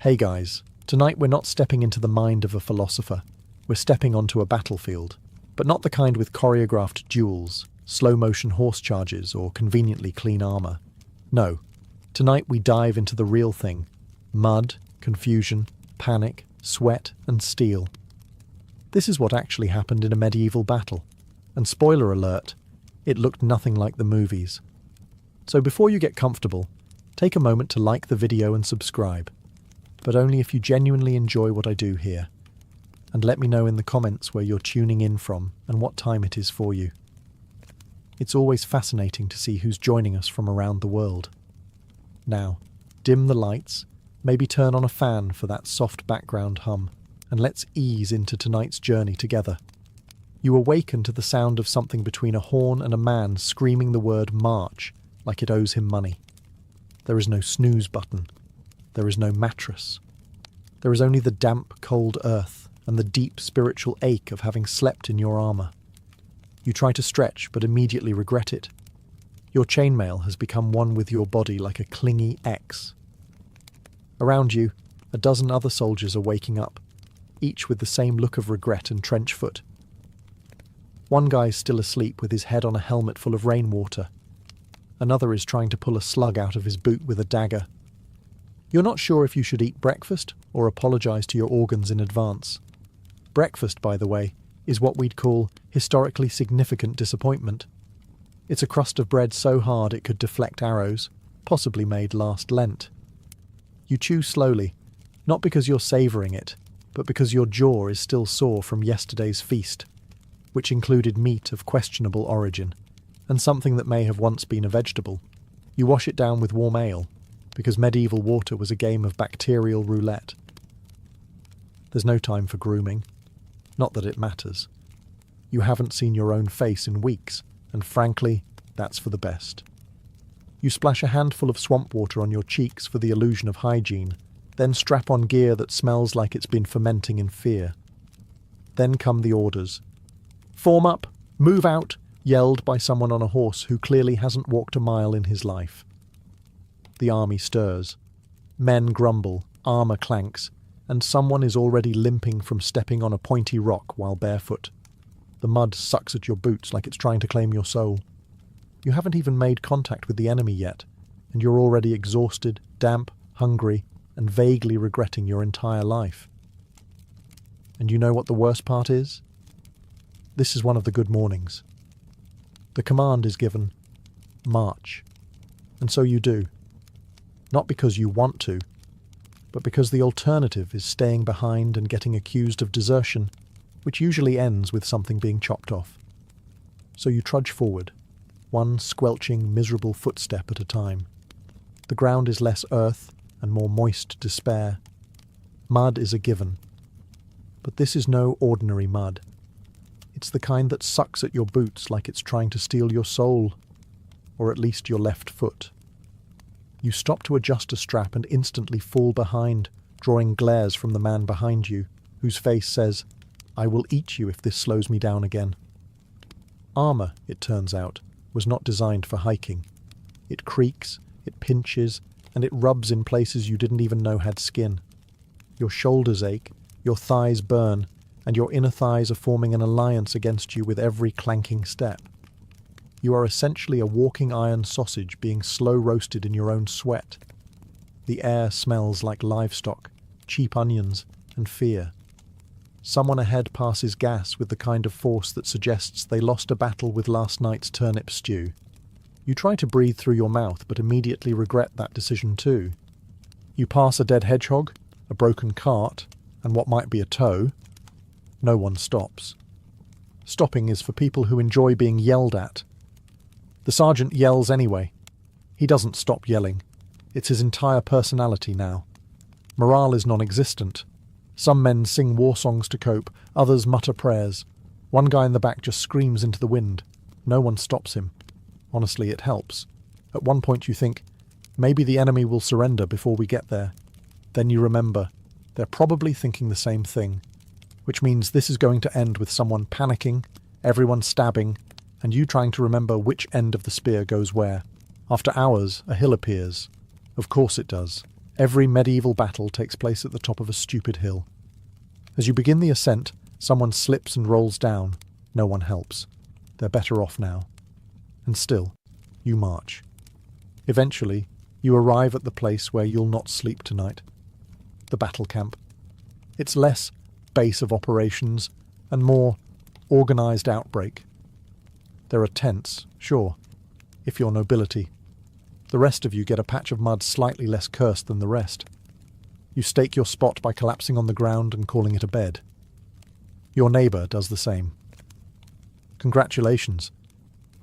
Hey guys, tonight we're not stepping into the mind of a philosopher. We're stepping onto a battlefield, but not the kind with choreographed duels, slow-motion horse charges, or conveniently clean armor. No, tonight we dive into the real thing. Mud, confusion, panic, sweat, and steel. This is what actually happened in a medieval battle. And spoiler alert, it looked nothing like the movies. So before you get comfortable, take a moment to like the video and subscribe. But only if you genuinely enjoy what I do here. And let me know in the comments where you're tuning in from and what time it is for you. It's always fascinating to see who's joining us from around the world. Now, dim the lights, maybe turn on a fan for that soft background hum, and let's ease into tonight's journey together. You awaken to the sound of something between a horn and a man screaming the word march like it owes him money. There is no snooze button. There is no mattress. There is only the damp, cold earth and the deep spiritual ache of having slept in your armour. You try to stretch, but immediately regret it. Your chainmail has become one with your body like a clingy X. Around you, a dozen other soldiers are waking up, each with the same look of regret and trench foot. One guy's still asleep with his head on a helmet full of rainwater. Another is trying to pull a slug out of his boot with a dagger. You're not sure if you should eat breakfast or apologise to your organs in advance. Breakfast, by the way, is what we'd call historically significant disappointment. It's a crust of bread so hard it could deflect arrows, possibly made last Lent. You chew slowly, not because you're savouring it, but because your jaw is still sore from yesterday's feast, which included meat of questionable origin, and something that may have once been a vegetable. You wash it down with warm ale, because medieval water was a game of bacterial roulette. There's no time for grooming. Not that it matters. You haven't seen your own face in weeks, and frankly, that's for the best. You splash a handful of swamp water on your cheeks for the illusion of hygiene, then strap on gear that smells like it's been fermenting in fear. Then come the orders. Form up! Move out! Yelled by someone on a horse who clearly hasn't walked a mile in his life. The army stirs. Men grumble, armour clanks, and someone is already limping from stepping on a pointy rock while barefoot. The mud sucks at your boots like it's trying to claim your soul. You haven't even made contact with the enemy yet, and you're already exhausted, damp, hungry, and vaguely regretting your entire life. And you know what the worst part is? This is one of the good mornings. The command is given, march, and so you do. Not because you want to, but because the alternative is staying behind and getting accused of desertion, which usually ends with something being chopped off. So you trudge forward, one squelching, miserable footstep at a time. The ground is less earth and more moist despair. Mud is a given. But this is no ordinary mud. It's the kind that sucks at your boots like it's trying to steal your soul, or at least your left foot. You stop to adjust a strap and instantly fall behind, drawing glares from the man behind you, whose face says, "I will eat you if this slows me down again." Armour, it turns out, was not designed for hiking. It creaks, it pinches, and it rubs in places you didn't even know had skin. Your shoulders ache, your thighs burn, and your inner thighs are forming an alliance against you with every clanking step. You are essentially a walking iron sausage being slow roasted in your own sweat. The air smells like livestock, cheap onions, and fear. Someone ahead passes gas with the kind of force that suggests they lost a battle with last night's turnip stew. You try to breathe through your mouth, but immediately regret that decision too. You pass a dead hedgehog, a broken cart, and what might be a toe. No one stops. Stopping is for people who enjoy being yelled at. The sergeant yells anyway. He doesn't stop yelling. It's his entire personality now. Morale is non-existent. Some men sing war songs to cope, others mutter prayers. One guy in the back just screams into the wind. No one stops him. Honestly, it helps. At one point you think, maybe the enemy will surrender before we get there. Then you remember, they're probably thinking the same thing, which means this is going to end with someone panicking, everyone stabbing, and you trying to remember which end of the spear goes where. After hours, a hill appears. Of course it does. Every medieval battle takes place at the top of a stupid hill. As you begin the ascent, someone slips and rolls down. No one helps. They're better off now. And still, you march. Eventually, you arrive at the place where you'll not sleep tonight. The battle camp. It's less base of operations and more organised outbreak. There are tents, sure, if you're nobility. The rest of you get a patch of mud slightly less cursed than the rest. You stake your spot by collapsing on the ground and calling it a bed. Your neighbour does the same. Congratulations,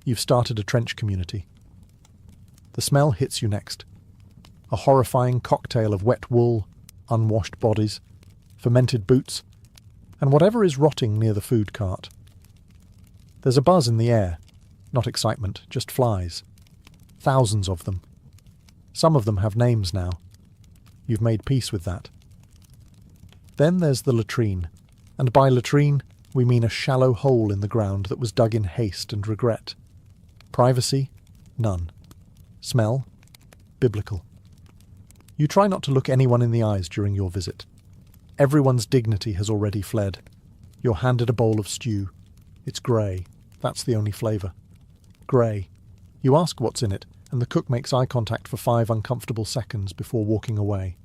you've started a trench community. The smell hits you next. A horrifying cocktail of wet wool, unwashed bodies, fermented boots, and whatever is rotting near the food cart. There's a buzz in the air, not excitement, just flies. Thousands of them. Some of them have names now. You've made peace with that. Then there's the latrine, and by latrine we mean a shallow hole in the ground that was dug in haste and regret. Privacy? None. Smell? Biblical. You try not to look anyone in the eyes during your visit. Everyone's dignity has already fled. You're handed a bowl of stew. It's grey. That's the only flavour. Grey. You ask what's in it, and the cook makes eye contact for 5 uncomfortable seconds before walking away.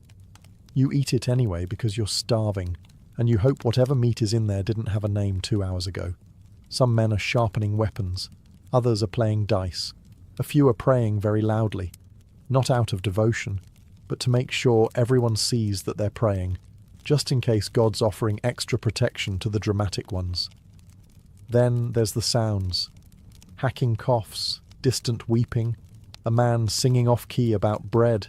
You eat it anyway because you're starving, and you hope whatever meat is in there didn't have a name 2 hours ago. Some men are sharpening weapons. Others are playing dice. A few are praying very loudly, not out of devotion, but to make sure everyone sees that they're praying, just in case God's offering extra protection to the dramatic ones. Then there's the sounds. Hacking coughs, distant weeping, a man singing off-key about bread,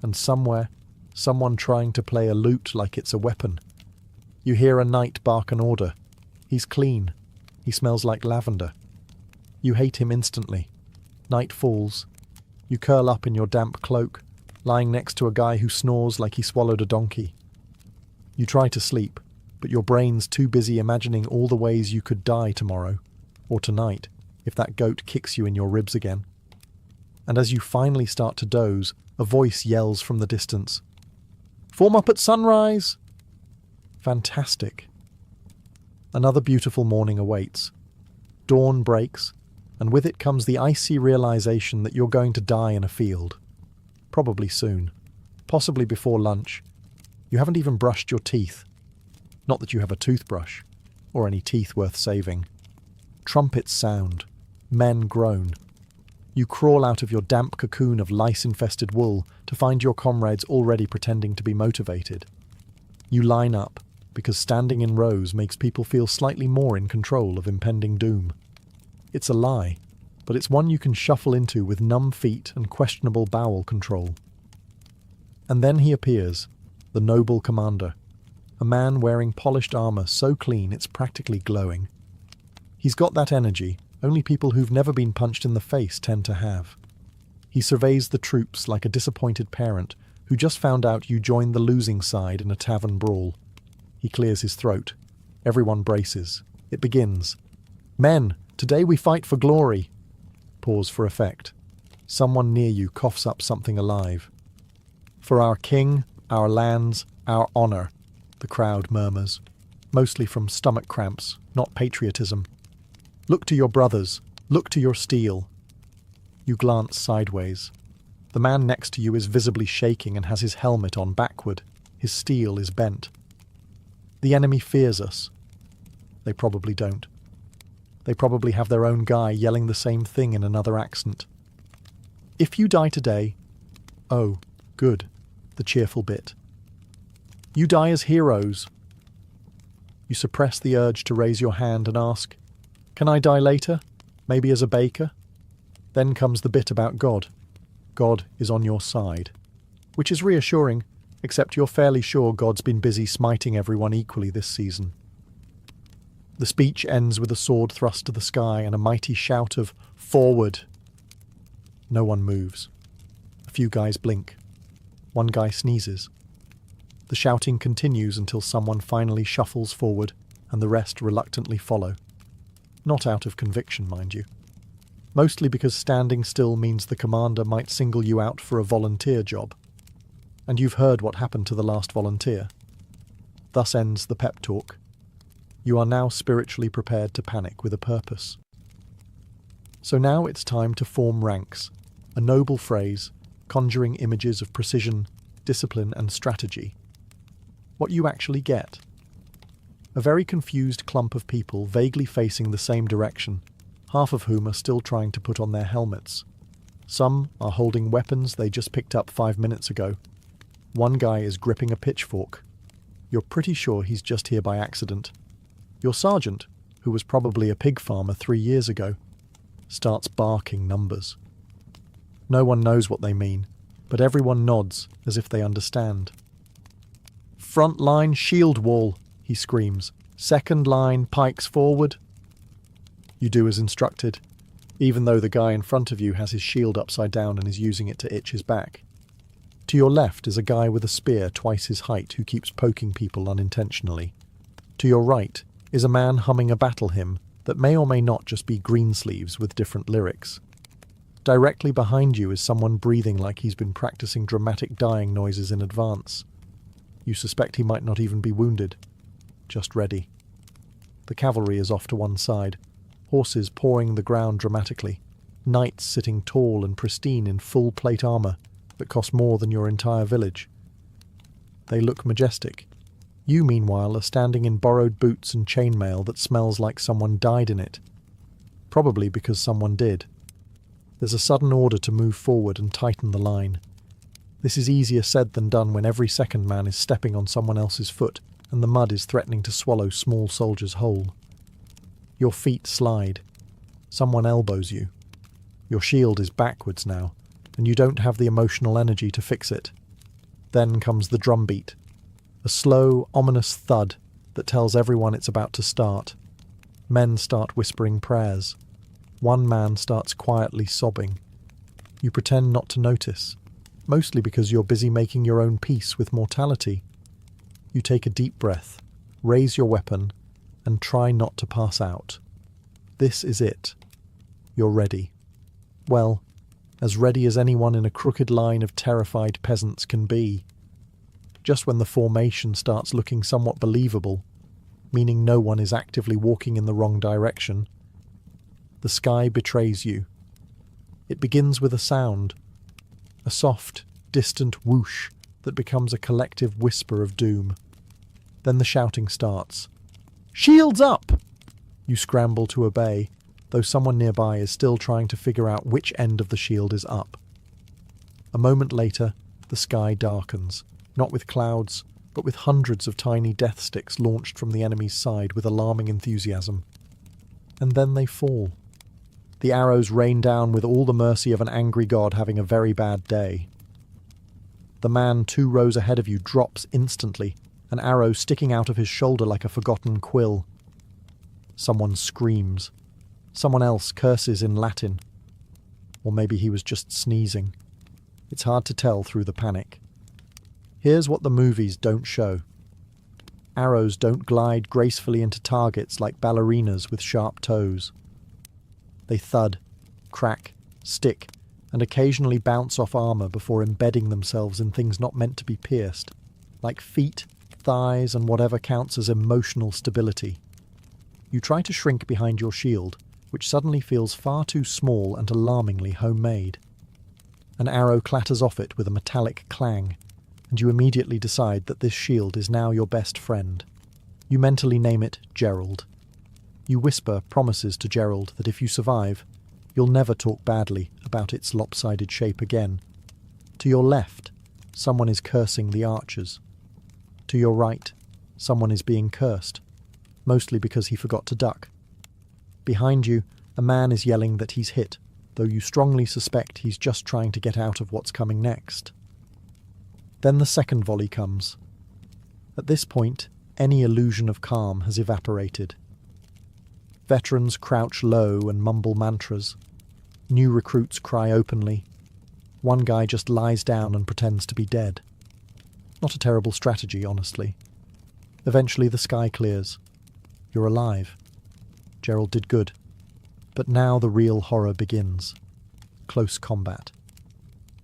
and somewhere, someone trying to play a lute like it's a weapon. You hear a knight bark an order. He's clean. He smells like lavender. You hate him instantly. Night falls. You curl up in your damp cloak, lying next to a guy who snores like he swallowed a donkey. You try to sleep, but your brain's too busy imagining all the ways you could die tomorrow, or tonight, if that goat kicks you in your ribs again. And as you finally start to doze, a voice yells from the distance, "Form up at sunrise!" Fantastic. Another beautiful morning awaits. Dawn breaks, and with it comes the icy realization that you're going to die in a field. Probably soon. Possibly before lunch. You haven't even brushed your teeth. Not that you have a toothbrush, or any teeth worth saving. Trumpets sound. Men groan. You crawl out of your damp cocoon of lice-infested wool to find your comrades already pretending to be motivated. You line up, because standing in rows makes people feel slightly more in control of impending doom. It's a lie, but it's one you can shuffle into with numb feet and questionable bowel control. And then he appears, the noble commander, a man wearing polished armour so clean it's practically glowing. He's got that energy only people who've never been punched in the face tend to have. He surveys the troops like a disappointed parent who just found out you joined the losing side in a tavern brawl. He clears his throat. Everyone braces. It begins. "Men, today we fight for glory." Pause for effect. Someone near you coughs up something alive. "For our king, our lands, our honour," the crowd murmurs, mostly from stomach cramps, not patriotism. "Look to your brothers. Look to your steel." You glance sideways. The man next to you is visibly shaking and has his helmet on backward. His steel is bent. The enemy fears us. They probably don't. They probably have their own guy yelling the same thing in another accent. "If you die today..." "Oh, good," the cheerful bit. "You die as heroes." You suppress the urge to raise your hand and ask, "Can I die later? Maybe as a baker?" Then comes the bit about God. God is on your side. Which is reassuring, except you're fairly sure God's been busy smiting everyone equally this season. The speech ends with a sword thrust to the sky and a mighty shout of "Forward!" No one moves. A few guys blink. One guy sneezes. The shouting continues until someone finally shuffles forward and the rest reluctantly follow. Not out of conviction, mind you. Mostly because standing still means the commander might single you out for a volunteer job. and you've heard what happened to the last volunteer. Thus ends the pep talk. You are now spiritually prepared to panic with a purpose. So now it's time to form ranks, a noble phrase conjuring images of precision, discipline and strategy. What you actually get: a very confused clump of people vaguely facing the same direction, half of whom are still trying to put on their helmets. Some are holding weapons they just picked up 5 minutes ago. One guy is gripping a pitchfork. You're pretty sure he's just here by accident. Your sergeant, who was probably a pig farmer 3 years ago, starts barking numbers. No one knows what they mean, but everyone nods as if they understand. "Front line shield wall," he screams. "Second line pikes forward." You do as instructed, even though the guy in front of you has his shield upside down and is using it to itch his back. To your left is a guy with a spear twice his height who keeps poking people unintentionally. To your right is a man humming a battle hymn that may or may not just be Greensleeves with different lyrics. Directly behind you is someone breathing like he's been practicing dramatic dying noises in advance. You suspect he might not even be wounded. Just ready. The cavalry is off to one side, horses pawing the ground dramatically, knights sitting tall and pristine in full plate armour that cost more than your entire village. They look majestic. You, meanwhile, are standing in borrowed boots and chainmail that smells like someone died in it. Probably because someone did. There's a sudden order to move forward and tighten the line. This is easier said than done when every second man is stepping on someone else's foot and the mud is threatening to swallow small soldiers whole. Your feet slide. Someone elbows you. Your shield is backwards now, and you don't have the emotional energy to fix it. Then comes the drumbeat. A slow, ominous thud that tells everyone it's about to start. Men start whispering prayers. One man starts quietly sobbing. You pretend not to notice, mostly because you're busy making your own peace with mortality. You take a deep breath, raise your weapon, and try not to pass out. This is it. You're ready. Well, as ready as anyone in a crooked line of terrified peasants can be. Just when the formation starts looking somewhat believable, meaning no one is actively walking in the wrong direction, the sky betrays you. It begins with a sound, a soft, distant whoosh that becomes a collective whisper of doom. Then the shouting starts. "Shields up!" You scramble to obey, though someone nearby is still trying to figure out which end of the shield is up. A moment later, the sky darkens, not with clouds, but with hundreds of tiny death sticks launched from the enemy's side with alarming enthusiasm. And then they fall. The arrows rain down with all the mercy of an angry god having a very bad day. The man 2 rows ahead of you drops instantly, an arrow sticking out of his shoulder like a forgotten quill. Someone screams. Someone else curses in Latin. Or maybe he was just sneezing. It's hard to tell through the panic. Here's what the movies don't show. Arrows don't glide gracefully into targets like ballerinas with sharp toes. They thud, crack, stick, and occasionally bounce off armour before embedding themselves in things not meant to be pierced, like feet, thighs, and whatever counts as emotional stability. You try to shrink behind your shield, which suddenly feels far too small and alarmingly homemade. An arrow clatters off it with a metallic clang, and you immediately decide that this shield is now your best friend. You mentally name it Gerald. You whisper promises to Gerald that if you survive, you'll never talk badly about its lopsided shape again. To your left, someone is cursing the archers. To your right, someone is being cursed, mostly because he forgot to duck. Behind you, a man is yelling that he's hit, though you strongly suspect he's just trying to get out of what's coming next. Then the second volley comes. At this point, any illusion of calm has evaporated. Veterans crouch low and mumble mantras. New recruits cry openly. One guy just lies down and pretends to be dead. Not a terrible strategy, honestly. Eventually the sky clears. You're alive. Gerald did good. But now the real horror begins. Close combat.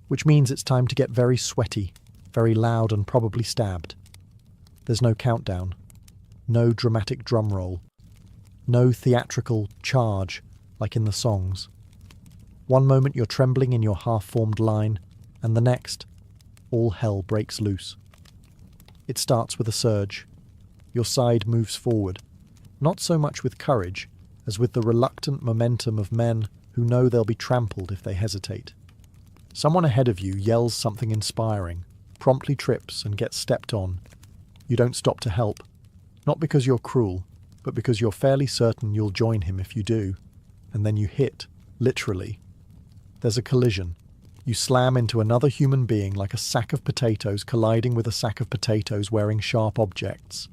Which means it's time to get very sweaty, very loud and probably stabbed. There's no countdown, no dramatic drum roll, no theatrical charge like in the songs. One moment you're trembling in your half-formed line, and the next, all hell breaks loose. It starts with a surge. Your side moves forward, not so much with courage as with the reluctant momentum of men who know they'll be trampled if they hesitate. Someone ahead of you yells something inspiring, promptly trips and gets stepped on. You don't stop to help, not because you're cruel, but because you're fairly certain you'll join him if you do. And then you hit, literally. There's a collision. You slam into another human being like a sack of potatoes colliding with a sack of potatoes wearing sharp objects.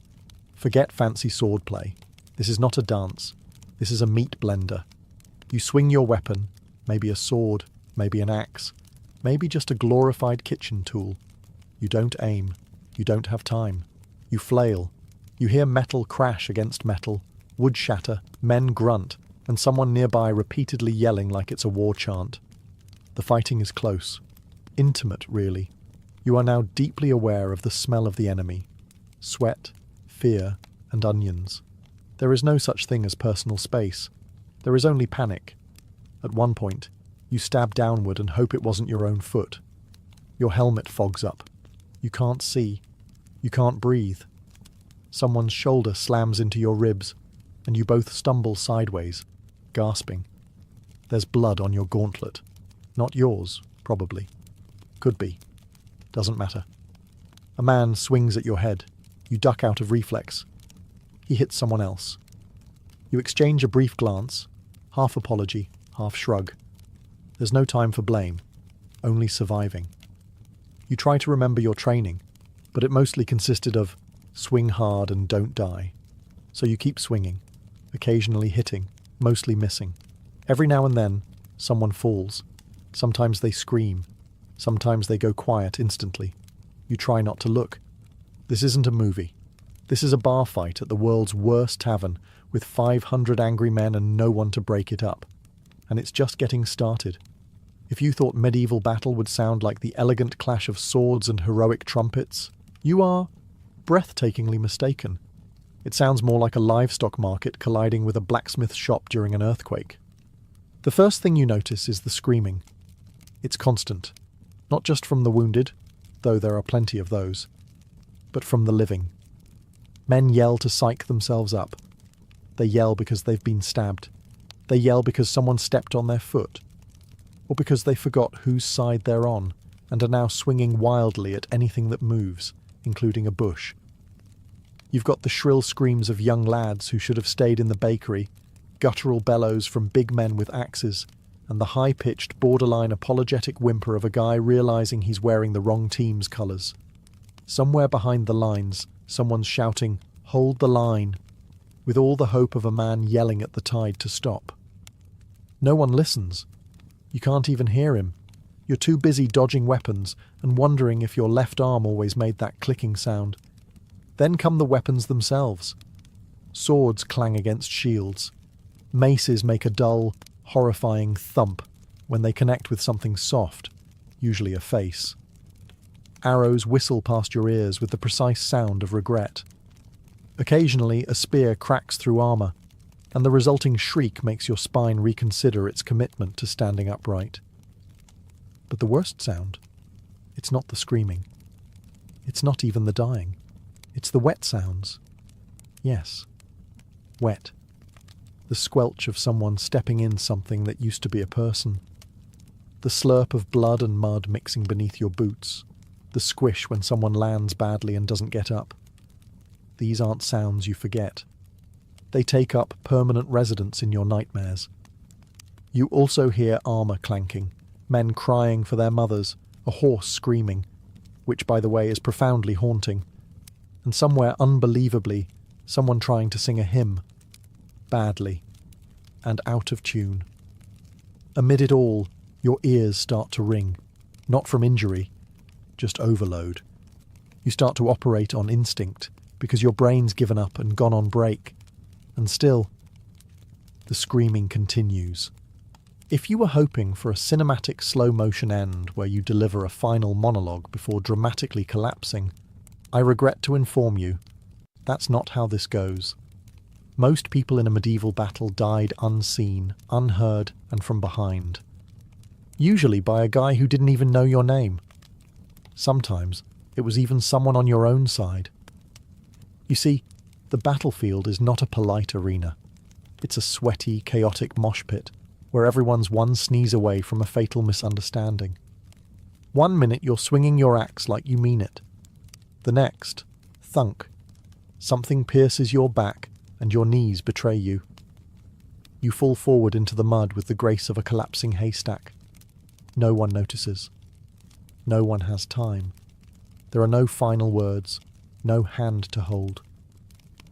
Forget fancy swordplay. This is not a dance. This is a meat blender. You swing your weapon, maybe a sword, maybe an axe, maybe just a glorified kitchen tool. You don't aim. You don't have time. You flail. You hear metal crash against metal, wood shatter, men grunt, and someone nearby repeatedly yelling like it's a war chant. The fighting is close. Intimate, really. You are now deeply aware of the smell of the enemy. Sweat, fear, and onions. There is no such thing as personal space. There is only panic. At one point, you stab downward and hope it wasn't your own foot. Your helmet fogs up. You can't see. You can't breathe. Someone's shoulder slams into your ribs, and you both stumble sideways, gasping. There's blood on your gauntlet. Not yours, probably. Could be. Doesn't matter. A man swings at your head. You duck out of reflex. He hits someone else. You exchange a brief glance, half apology, half shrug. There's no time for blame, only surviving. You try to remember your training, but it mostly consisted of swing hard and don't die. So you keep swinging, occasionally hitting, mostly missing. Every now and then, someone falls. Sometimes they scream. Sometimes they go quiet instantly. You try not to look. This isn't a movie. This is a bar fight at the world's worst tavern with 500 angry men and no one to break it up. And it's just getting started. If you thought medieval battle would sound like the elegant clash of swords and heroic trumpets, you are breathtakingly mistaken. It sounds more like a livestock market colliding with a blacksmith shop during an earthquake. The first thing you notice is the screaming. It's constant, not just from the wounded, though there are plenty of those, but from the living. Men yell to psych themselves up. They yell because they've been stabbed. They yell because someone stepped on their foot, or because they forgot whose side they're on and are now swinging wildly at anything that moves, including a bush. You've got the shrill screams of young lads who should have stayed in the bakery, guttural bellows from big men with axes, and the high-pitched, borderline apologetic whimper of a guy realizing he's wearing the wrong team's colours. Somewhere behind the lines, someone's shouting, "Hold the line," with all the hope of a man yelling at the tide to stop. No one listens. You can't even hear him. You're too busy dodging weapons and wondering if your left arm always made that clicking sound. Then come the weapons themselves. Swords clang against shields. Maces make a dull, horrifying thump when they connect with something soft, usually a face. Arrows whistle past your ears with the precise sound of regret. Occasionally, a spear cracks through armour, and the resulting shriek makes your spine reconsider its commitment to standing upright. But the worst sound, it's not the screaming. It's not even the dying. It's the wet sounds. Yes, wet. The squelch of someone stepping in something that used to be a person. The slurp of blood and mud mixing beneath your boots. The squish when someone lands badly and doesn't get up. These aren't sounds you forget. They take up permanent residence in your nightmares. You also hear armour clanking, men crying for their mothers, a horse screaming, which, by the way, is profoundly haunting, and somewhere unbelievably, someone trying to sing a hymn, badly, and out of tune. Amid it all, your ears start to ring, not from injury, just overload. You start to operate on instinct, because your brain's given up and gone on break. And still, the screaming continues. If you were hoping for a cinematic slow-motion end where you deliver a final monologue before dramatically collapsing, I regret to inform you, that's not how this goes. Most people in a medieval battle died unseen, unheard, and from behind. Usually by a guy who didn't even know your name. Sometimes it was even someone on your own side. You see, the battlefield is not a polite arena. It's a sweaty, chaotic mosh pit where everyone's one sneeze away from a fatal misunderstanding. 1 minute you're swinging your axe like you mean it. The next, thunk. Something pierces your back and your knees betray you. You fall forward into the mud with the grace of a collapsing haystack. No one notices. No one has time. There are no final words, no hand to hold.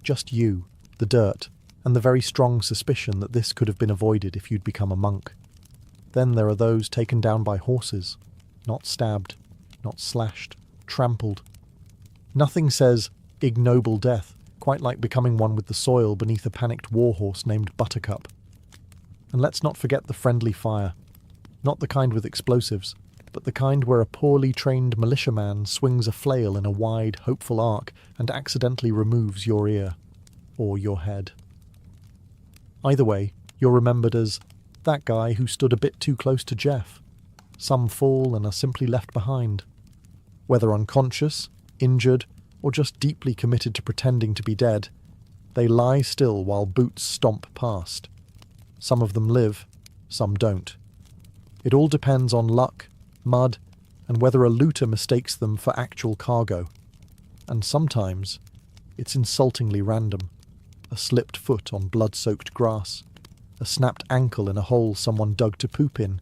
Just you, the dirt, and the very strong suspicion that this could have been avoided if you'd become a monk. Then there are those taken down by horses, not stabbed, not slashed, trampled. Nothing says ignoble death quite like becoming one with the soil beneath a panicked warhorse named Buttercup. And let's not forget the friendly fire, not the kind with explosives, but the kind where a poorly trained militiaman swings a flail in a wide, hopeful arc and accidentally removes your ear, or your head. Either way, you're remembered as that guy who stood a bit too close to Jeff. Some fall and are simply left behind. Whether unconscious, injured, or just deeply committed to pretending to be dead, they lie still while boots stomp past. Some of them live, some don't. It all depends on luck, mud, and whether a looter mistakes them for actual cargo. And sometimes it's insultingly random. A slipped foot on blood-soaked grass, a snapped ankle in a hole someone dug to poop in,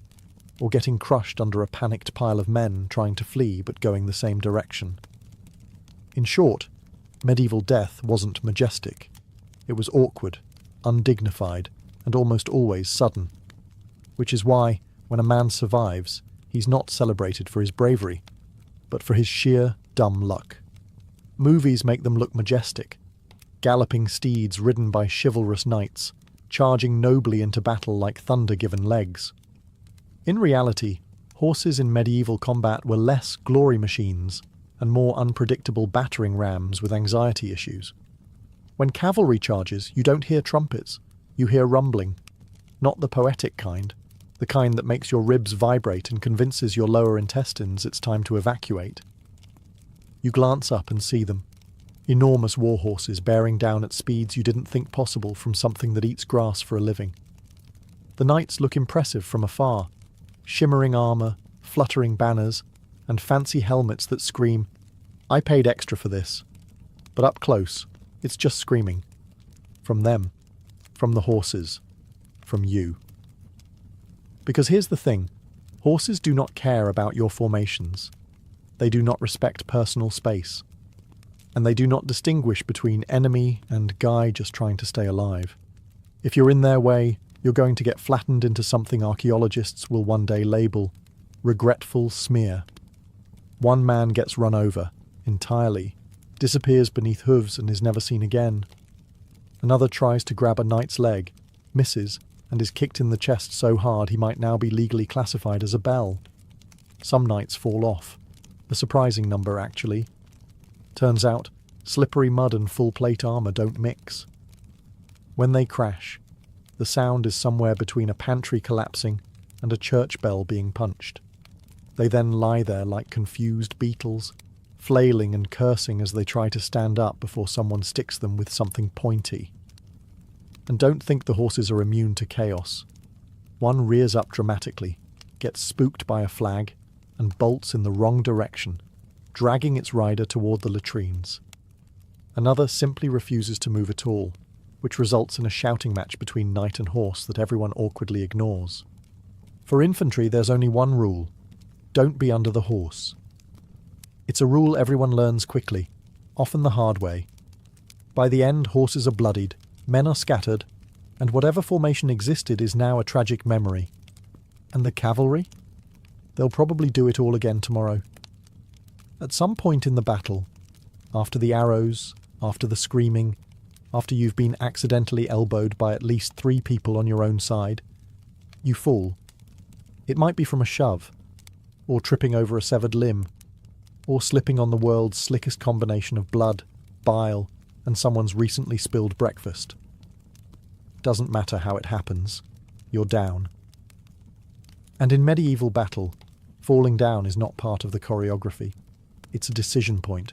or getting crushed under a panicked pile of men trying to flee but going the same direction. In short, medieval death wasn't majestic. It was awkward, undignified, and almost always sudden. Which is why, when a man survives, he's not celebrated for his bravery, but for his sheer, dumb luck. Movies make them look majestic. Galloping steeds ridden by chivalrous knights, charging nobly into battle like thunder-given legs. In reality, horses in medieval combat were less glory machines and more unpredictable battering rams with anxiety issues. When cavalry charges, you don't hear trumpets, you hear rumbling. Not the poetic kind, the kind that makes your ribs vibrate and convinces your lower intestines it's time to evacuate. You glance up and see them. Enormous warhorses bearing down at speeds you didn't think possible from something that eats grass for a living. The knights look impressive from afar, shimmering armour, fluttering banners, and fancy helmets that scream, "I paid extra for this." But up close, it's just screaming. From them, from the horses, from you. Because here's the thing, horses do not care about your formations. They do not respect personal space. And they do not distinguish between enemy and guy just trying to stay alive. If you're in their way, you're going to get flattened into something archaeologists will one day label regretful smear. One man gets run over, entirely, disappears beneath hooves and is never seen again. Another tries to grab a knight's leg, misses, and is kicked in the chest so hard he might now be legally classified as a belle. Some knights fall off, a surprising number actually. Turns out, slippery mud and full plate armour don't mix. When they crash, the sound is somewhere between a pantry collapsing and a church bell being punched. They then lie there like confused beetles, flailing and cursing as they try to stand up before someone sticks them with something pointy. And don't think the horses are immune to chaos. One rears up dramatically, gets spooked by a flag, and bolts in the wrong direction, dragging its rider toward the latrines. Another simply refuses to move at all, which results in a shouting match between knight and horse that everyone awkwardly ignores. For infantry, there's only one rule: don't be under the horse. It's a rule everyone learns quickly, often the hard way. By the end, horses are bloodied, men are scattered, and whatever formation existed is now a tragic memory. And the cavalry? They'll probably do it all again tomorrow. At some point in the battle, after the arrows, after the screaming, after you've been accidentally elbowed by at least 3 people on your own side, you fall It might be from a shove, or tripping over a severed limb, or slipping on the world's slickest combination of blood, bile, and someone's recently spilled breakfast. Doesn't matter how it happens, you're down. And in medieval battle, falling down is not part of the choreography. It's a decision point.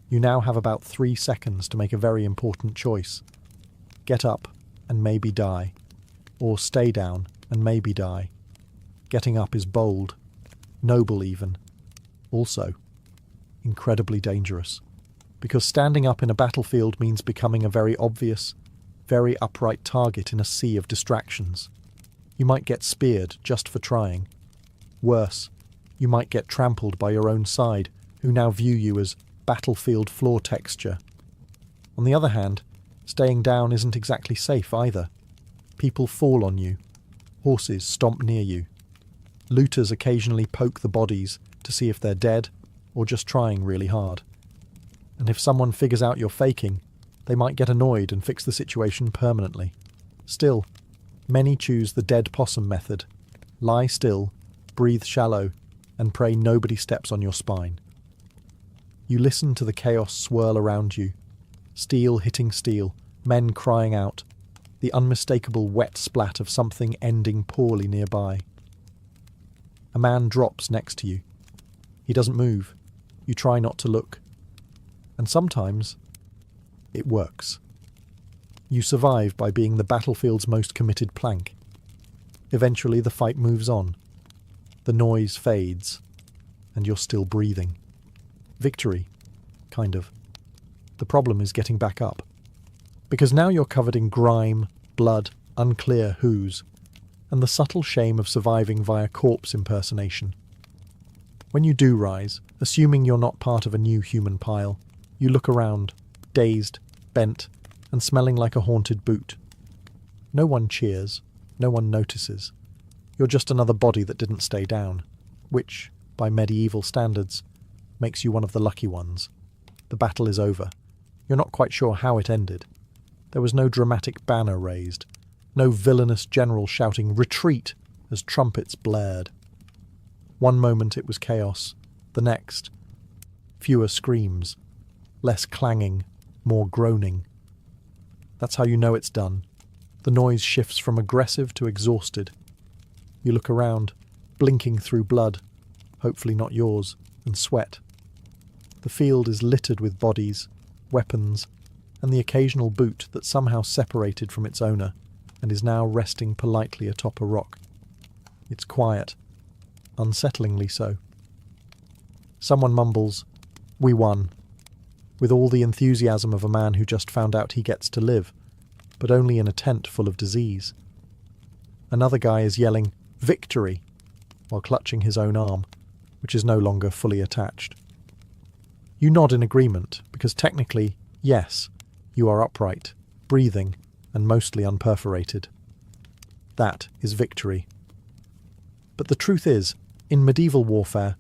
You now have about 3 seconds to make a very important choice. Get up and maybe die, or stay down and maybe die. Getting up is bold, noble even. Also, incredibly dangerous. Because standing up in a battlefield means becoming a very obvious, very upright target in a sea of distractions. You might get speared just for trying. Worse, you might get trampled by your own side, who now view you as battlefield floor texture. On the other hand, staying down isn't exactly safe either. People fall on you. Horses stomp near you. Looters occasionally poke the bodies to see if they're dead or just trying really hard. And if someone figures out you're faking, they might get annoyed and fix the situation permanently. Still, many choose the dead possum method. Lie still, breathe shallow, and pray nobody steps on your spine. You listen to the chaos swirl around you. Steel hitting steel, men crying out, the unmistakable wet splat of something ending poorly nearby. A man drops next to you. He doesn't move. You try not to look. And sometimes, it works. You survive by being the battlefield's most committed plank. Eventually the fight moves on. The noise fades, and you're still breathing. Victory, kind of. The problem is getting back up. Because now you're covered in grime, blood, unclear whos, and the subtle shame of surviving via corpse impersonation. When you do rise, assuming you're not part of a new human pile, you look around, dazed, bent, and smelling like a haunted boot. No one cheers, no one notices. You're just another body that didn't stay down, which, by medieval standards, makes you one of the lucky ones. The battle is over. You're not quite sure how it ended. There was no dramatic banner raised, no villainous general shouting "Retreat!" as trumpets blared. One moment it was chaos, the next, fewer screams, less clanging, more groaning. That's how you know it's done. The noise shifts from aggressive to exhausted. You look around, blinking through blood, hopefully not yours, and sweat. The field is littered with bodies, weapons, and the occasional boot that somehow separated from its owner and is now resting politely atop a rock. It's quiet, unsettlingly so. Someone mumbles, "We won," with all the enthusiasm of a man who just found out he gets to live, but only in a tent full of disease. Another guy is yelling, "Victory!" while clutching his own arm, which is no longer fully attached. You nod in agreement, because technically, yes, you are upright, breathing, and mostly unperforated. That is victory. But the truth is, in medieval warfare,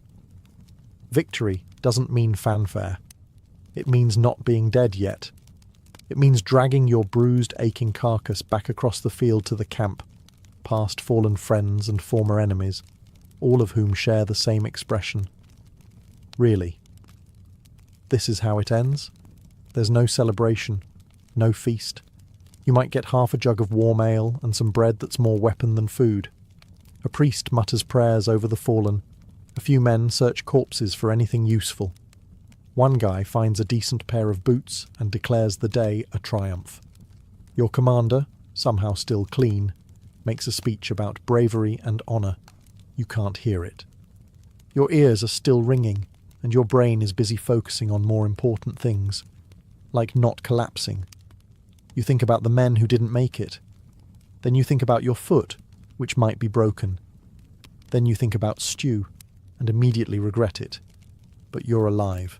victory doesn't mean fanfare. It means not being dead yet. It means dragging your bruised, aching carcass back across the field to the camp, past fallen friends and former enemies, all of whom share the same expression. Really. This is how it ends. There's no celebration, no feast. You might get half a jug of warm ale and some bread that's more weapon than food. A priest mutters prayers over the fallen. A few men search corpses for anything useful. One guy finds a decent pair of boots and declares the day a triumph. Your commander, somehow still clean, makes a speech about bravery and honour. You can't hear it. Your ears are still ringing, and your brain is busy focusing on more important things, like not collapsing. You think about the men who didn't make it. Then you think about your foot, which might be broken. Then you think about stew, and immediately regret it. But you're alive.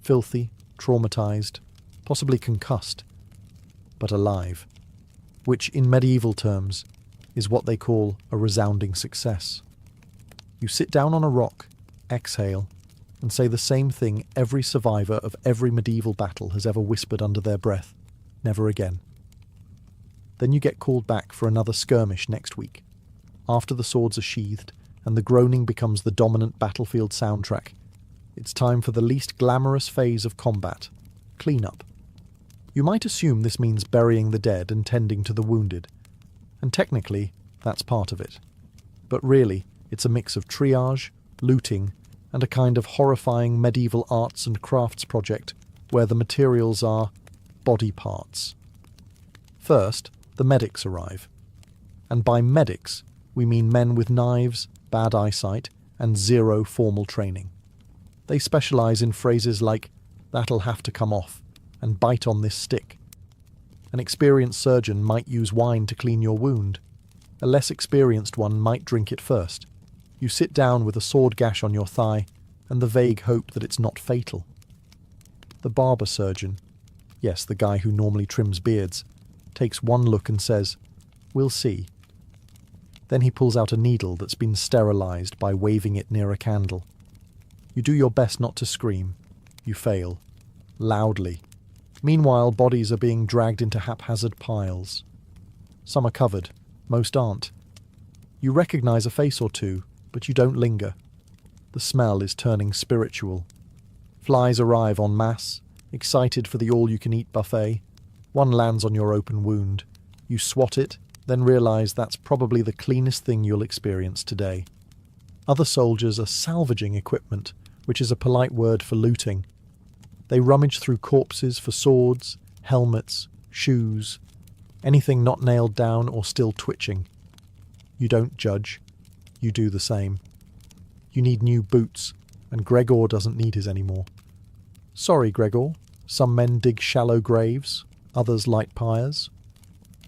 Filthy, traumatized, possibly concussed, but alive, which in medieval terms is what they call a resounding success. You sit down on a rock, exhale, and say the same thing every survivor of every medieval battle has ever whispered under their breath: never again. Then you get called back for another skirmish next week, after the swords are sheathed and the groaning becomes the dominant battlefield soundtrack. It's time for the least glamorous phase of combat, cleanup. You might assume this means burying the dead and tending to the wounded, and technically, that's part of it. But really, it's a mix of triage, looting, and a kind of horrifying medieval arts and crafts project where the materials are body parts. First, the medics arrive. And by medics, we mean men with knives, bad eyesight, and zero formal training. They specialise in phrases like, "that'll have to come off," and "bite on this stick." An experienced surgeon might use wine to clean your wound. A less experienced one might drink it first. You sit down with a sword gash on your thigh, and the vague hope that it's not fatal. The barber surgeon, yes, the guy who normally trims beards, takes one look and says, "We'll see." Then he pulls out a needle that's been sterilised by waving it near a candle. You do your best not to scream. You fail. Loudly. Meanwhile, bodies are being dragged into haphazard piles. Some are covered. Most aren't. You recognise a face or two, but you don't linger. The smell is turning spiritual. Flies arrive en masse, excited for the all-you-can-eat buffet. One lands on your open wound. You swat it, then realise that's probably the cleanest thing you'll experience today. Other soldiers are salvaging equipment, which is a polite word for looting. They rummage through corpses for swords, helmets, shoes, anything not nailed down or still twitching. You don't judge. You do the same. You need new boots, and Gregor doesn't need his anymore. Sorry, Gregor. Some men dig shallow graves, others light pyres.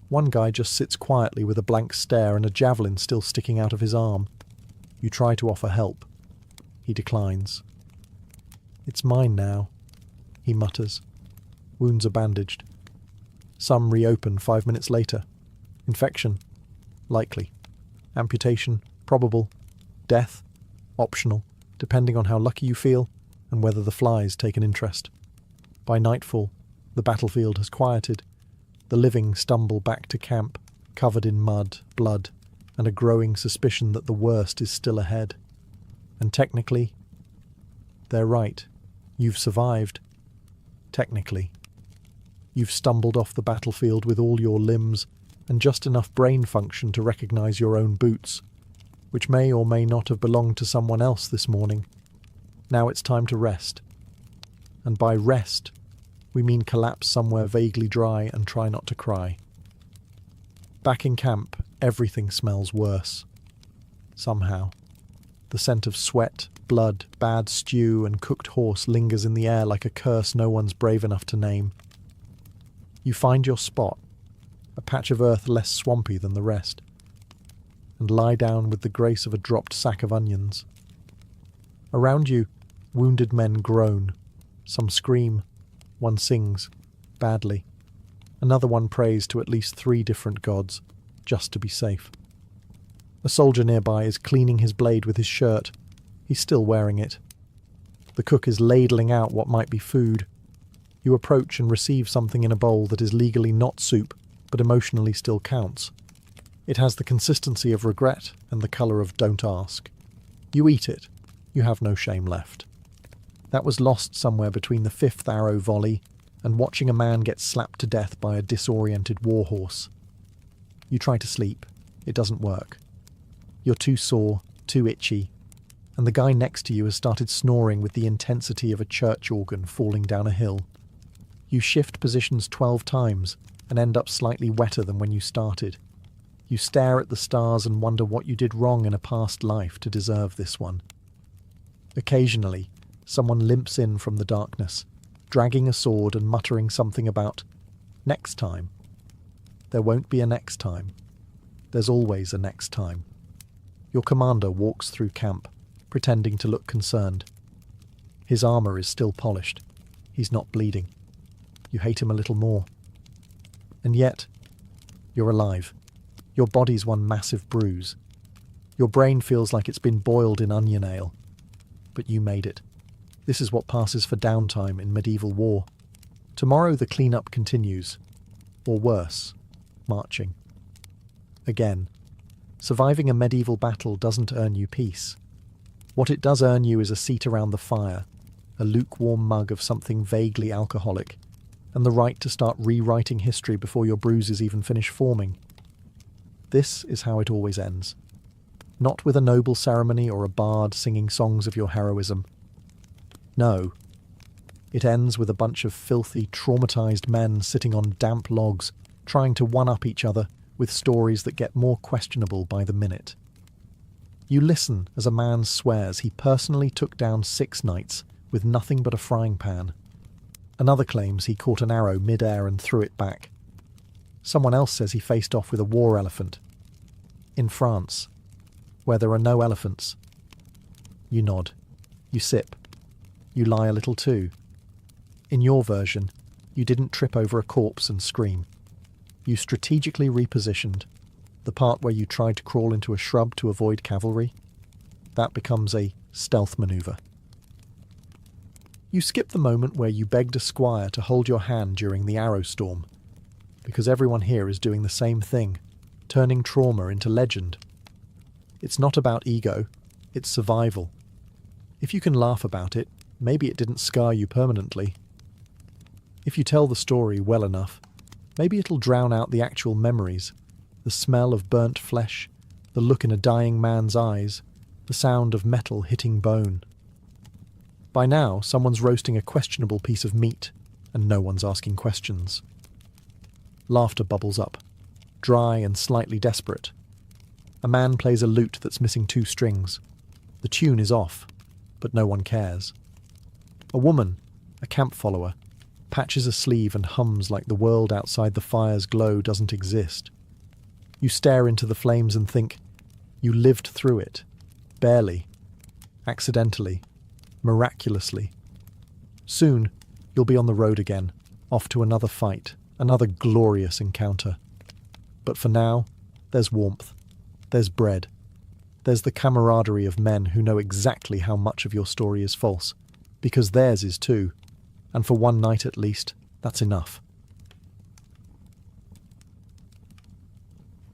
One guy just sits quietly with a blank stare and a javelin still sticking out of his arm. You try to offer help. He declines. "It's mine now," he mutters. Wounds are bandaged. Some reopen 5 minutes later. Infection? Likely. Amputation? Probable. Death? Optional, depending on how lucky you feel and whether the flies take an interest. By nightfall, the battlefield has quieted. The living stumble back to camp, covered in mud, blood, and a growing suspicion that the worst is still ahead. And technically, they're right. You've survived. Technically. You've stumbled off the battlefield with all your limbs and just enough brain function to recognise your own boots, which may or may not have belonged to someone else this morning. Now it's time to rest. And by rest, we mean collapse somewhere vaguely dry and try not to cry. Back in camp, everything smells worse. Somehow. The scent of sweat, blood, bad stew, and cooked horse lingers in the air like a curse no one's brave enough to name. You find your spot, a patch of earth less swampy than the rest, and lie down with the grace of a dropped sack of onions. Around you, wounded men groan. Some scream. One sings, badly. Another one prays to at least 3 different gods, just to be safe. A soldier nearby is cleaning his blade with his shirt. He's still wearing it. The cook is ladling out what might be food. You approach and receive something in a bowl that is legally not soup, but emotionally still counts. It has the consistency of regret and the colour of don't ask. You eat it. You have no shame left. That was lost somewhere between the 5th arrow volley and watching a man get slapped to death by a disoriented warhorse. You try to sleep. It doesn't work. You're too sore, too itchy, and the guy next to you has started snoring with the intensity of a church organ falling down a hill. You shift positions 12 times and end up slightly wetter than when you started. You stare at the stars and wonder what you did wrong in a past life to deserve this one. Occasionally, someone limps in from the darkness, dragging a sword and muttering something about next time. There won't be a next time. There's always a next time. Your commander walks through camp, pretending to look concerned. His armour is still polished. He's not bleeding. You hate him a little more. And yet, you're alive. Your body's one massive bruise. Your brain feels like it's been boiled in onion ale. But you made it. This is what passes for downtime in medieval war. Tomorrow the clean-up continues. Or worse, marching. Again. surviving a medieval battle doesn't earn you peace. What it does earn you is a seat around the fire, a lukewarm mug of something vaguely alcoholic, and the right to start rewriting history before your bruises even finish forming. This is how it always ends. Not with a noble ceremony or a bard singing songs of your heroism. No. It ends with a bunch of filthy, traumatized men sitting on damp logs, trying to one-up each other with stories that get more questionable by the minute. You listen as a man swears he personally took down 6 knights with nothing but a frying pan. Another claims he caught an arrow mid-air and threw it back. Someone else says he faced off with a war elephant. In France, where there are no elephants. You nod. You sip. You lie a little too. In your version, you didn't trip over a corpse and scream. You strategically repositioned. The part where you tried to crawl into a shrub to avoid cavalry, that becomes a stealth maneuver. You skip the moment where you begged a squire to hold your hand during the arrow storm, because everyone here is doing the same thing, turning trauma into legend. It's not about ego, it's survival. If you can laugh about it, maybe it didn't scar you permanently. If you tell the story well enough, maybe it'll drown out the actual memories, the smell of burnt flesh, the look in a dying man's eyes, the sound of metal hitting bone. By now, someone's roasting a questionable piece of meat, and no one's asking questions. Laughter bubbles up, dry and slightly desperate. A man plays a lute that's missing 2 strings. The tune is off, but no one cares. A woman, a camp follower, patches a sleeve and hums like the world outside the fire's glow doesn't exist. You stare into the flames and think, you lived through it. Barely. Accidentally. Miraculously. Soon, you'll be on the road again, off to another fight, another glorious encounter. But for now, there's warmth. There's bread. There's the camaraderie of men who know exactly how much of your story is false, because theirs is too. And for one night at least, that's enough.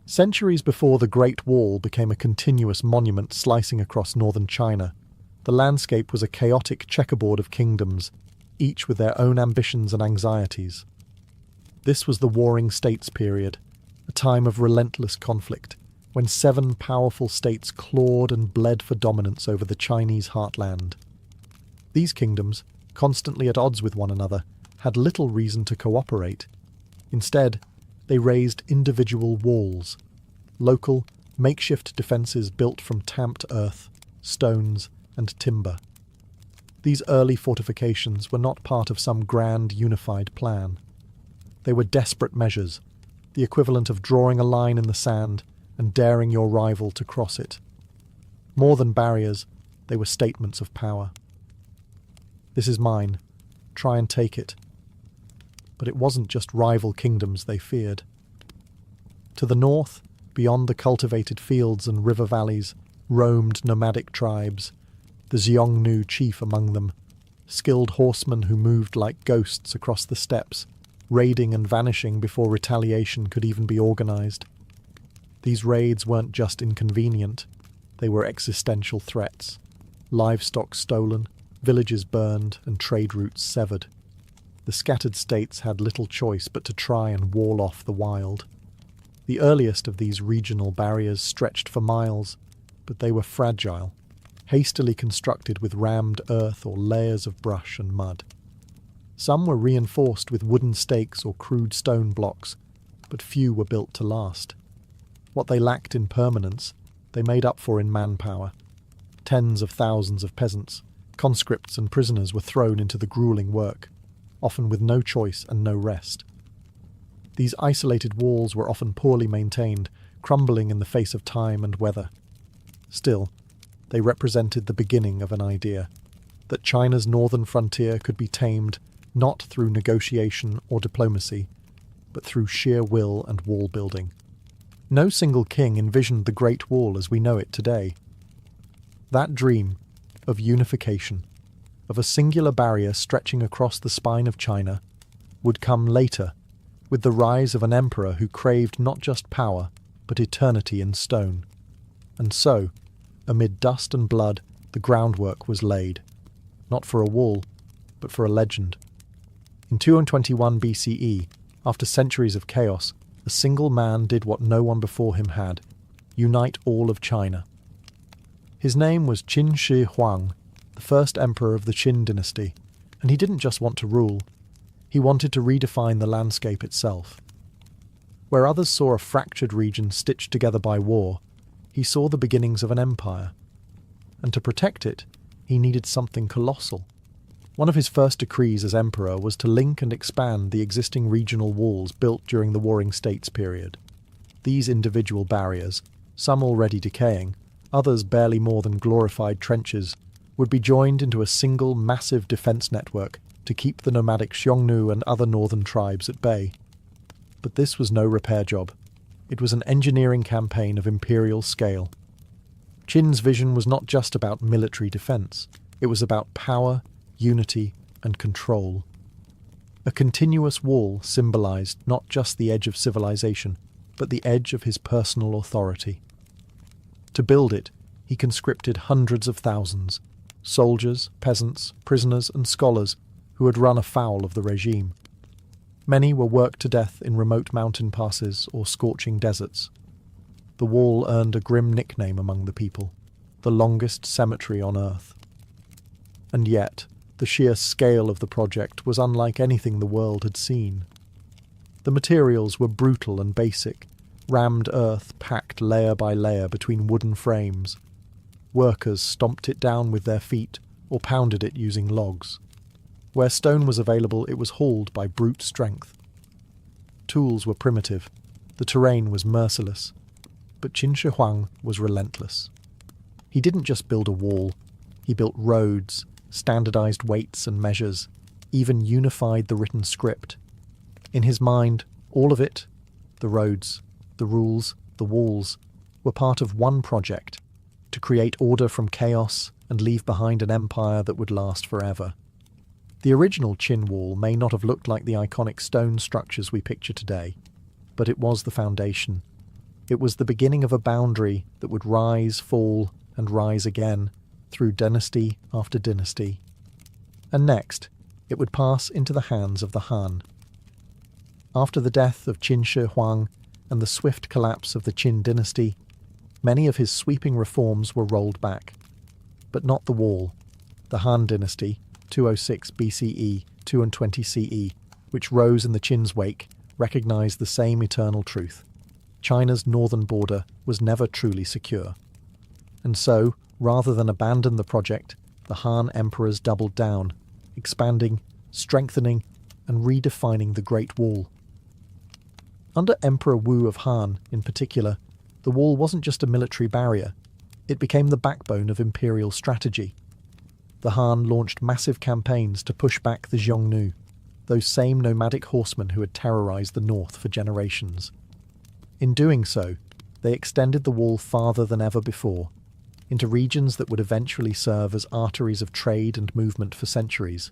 Centuries before the Great Wall became a continuous monument slicing across northern China, the landscape was a chaotic checkerboard of kingdoms, each with their own ambitions and anxieties. This was the Warring States period, a time of relentless conflict, when 7 powerful states clawed and bled for dominance over the Chinese heartland. These kingdoms, constantly at odds with one another, had little reason to cooperate. Instead, they raised individual walls, local, makeshift defences built from tamped earth, stones, and timber. These early fortifications were not part of some grand unified plan. They were desperate measures, the equivalent of drawing a line in the sand and daring your rival to cross it. More than barriers, they were statements of power. This is mine. Try and take it. But it wasn't just rival kingdoms they feared. To the north, beyond the cultivated fields and river valleys, roamed nomadic tribes, the Xiongnu chief among them, skilled horsemen who moved like ghosts across the steppes, raiding and vanishing before retaliation could even be organized. These raids weren't just inconvenient, they were existential threats. Livestock stolen, villages burned, and trade routes severed. The scattered states had little choice but to try and wall off the wild. The earliest of these regional barriers stretched for miles, but they were fragile, hastily constructed with rammed earth or layers of brush and mud. Some were reinforced with wooden stakes or crude stone blocks, but few were built to last. What they lacked in permanence, they made up for in manpower. Tens of thousands of peasants, conscripts and prisoners were thrown into the grueling work, often with no choice and no rest. These isolated walls were often poorly maintained, crumbling in the face of time and weather. Still, they represented the beginning of an idea, that China's northern frontier could be tamed not through negotiation or diplomacy, but through sheer will and wall building. No single king envisioned the Great Wall as we know it today. That dream of unification, of a singular barrier stretching across the spine of China, would come later, with the rise of an emperor who craved not just power, but eternity in stone. And so, amid dust and blood, the groundwork was laid, not for a wall, but for a legend. In 221 BCE, after centuries of chaos, a single man did what no one before him had: unite all of China. His name was Qin Shi Huang, the first emperor of the Qin dynasty, and he didn't just want to rule. He wanted to redefine the landscape itself. Where others saw a fractured region stitched together by war, he saw the beginnings of an empire. And to protect it, he needed something colossal. One of his first decrees as emperor was to link and expand the existing regional walls built during the Warring States period. These individual barriers, some already decaying, others barely more than glorified trenches, would be joined into a single massive defence network to keep the nomadic Xiongnu and other northern tribes at bay. But this was no repair job. It was an engineering campaign of imperial scale. Qin's vision was not just about military defence. It was about power, unity, and control. A continuous wall symbolised not just the edge of civilization, but the edge of his personal authority. To build it, he conscripted hundreds of thousands, soldiers, peasants, prisoners, and scholars who had run afoul of the regime. Many were worked to death in remote mountain passes or scorching deserts. The wall earned a grim nickname among the people: the longest cemetery on earth. And yet, the sheer scale of the project was unlike anything the world had seen. The materials were brutal and basic, rammed earth packed layer by layer between wooden frames. Workers stomped it down with their feet or pounded it using logs. Where stone was available, it was hauled by brute strength. Tools were primitive. The terrain was merciless. But Qin Shi Huang was relentless. He didn't just build a wall. He built roads, standardized weights and measures, even unified the written script. In his mind, all of it, the roads, the rules, the walls, were part of one project: to create order from chaos and leave behind an empire that would last forever. The original Qin wall may not have looked like the iconic stone structures we picture today, but it was the foundation. It was the beginning of a boundary that would rise, fall, and rise again through dynasty after dynasty. And next, it would pass into the hands of the Han. After the death of Qin Shi Huang and the swift collapse of the Qin dynasty, many of his sweeping reforms were rolled back. But not the wall. The Han dynasty, 206 BCE, 220 CE, which rose in the Qin's wake, recognized the same eternal truth. China's northern border was never truly secure. And so, rather than abandon the project, the Han emperors doubled down, expanding, strengthening, and redefining the Great Wall. Under Emperor Wu of Han, in particular, the wall wasn't just a military barrier. It became the backbone of imperial strategy. The Han launched massive campaigns to push back the Xiongnu, those same nomadic horsemen who had terrorized the north for generations. In doing so, they extended the wall farther than ever before, into regions that would eventually serve as arteries of trade and movement for centuries.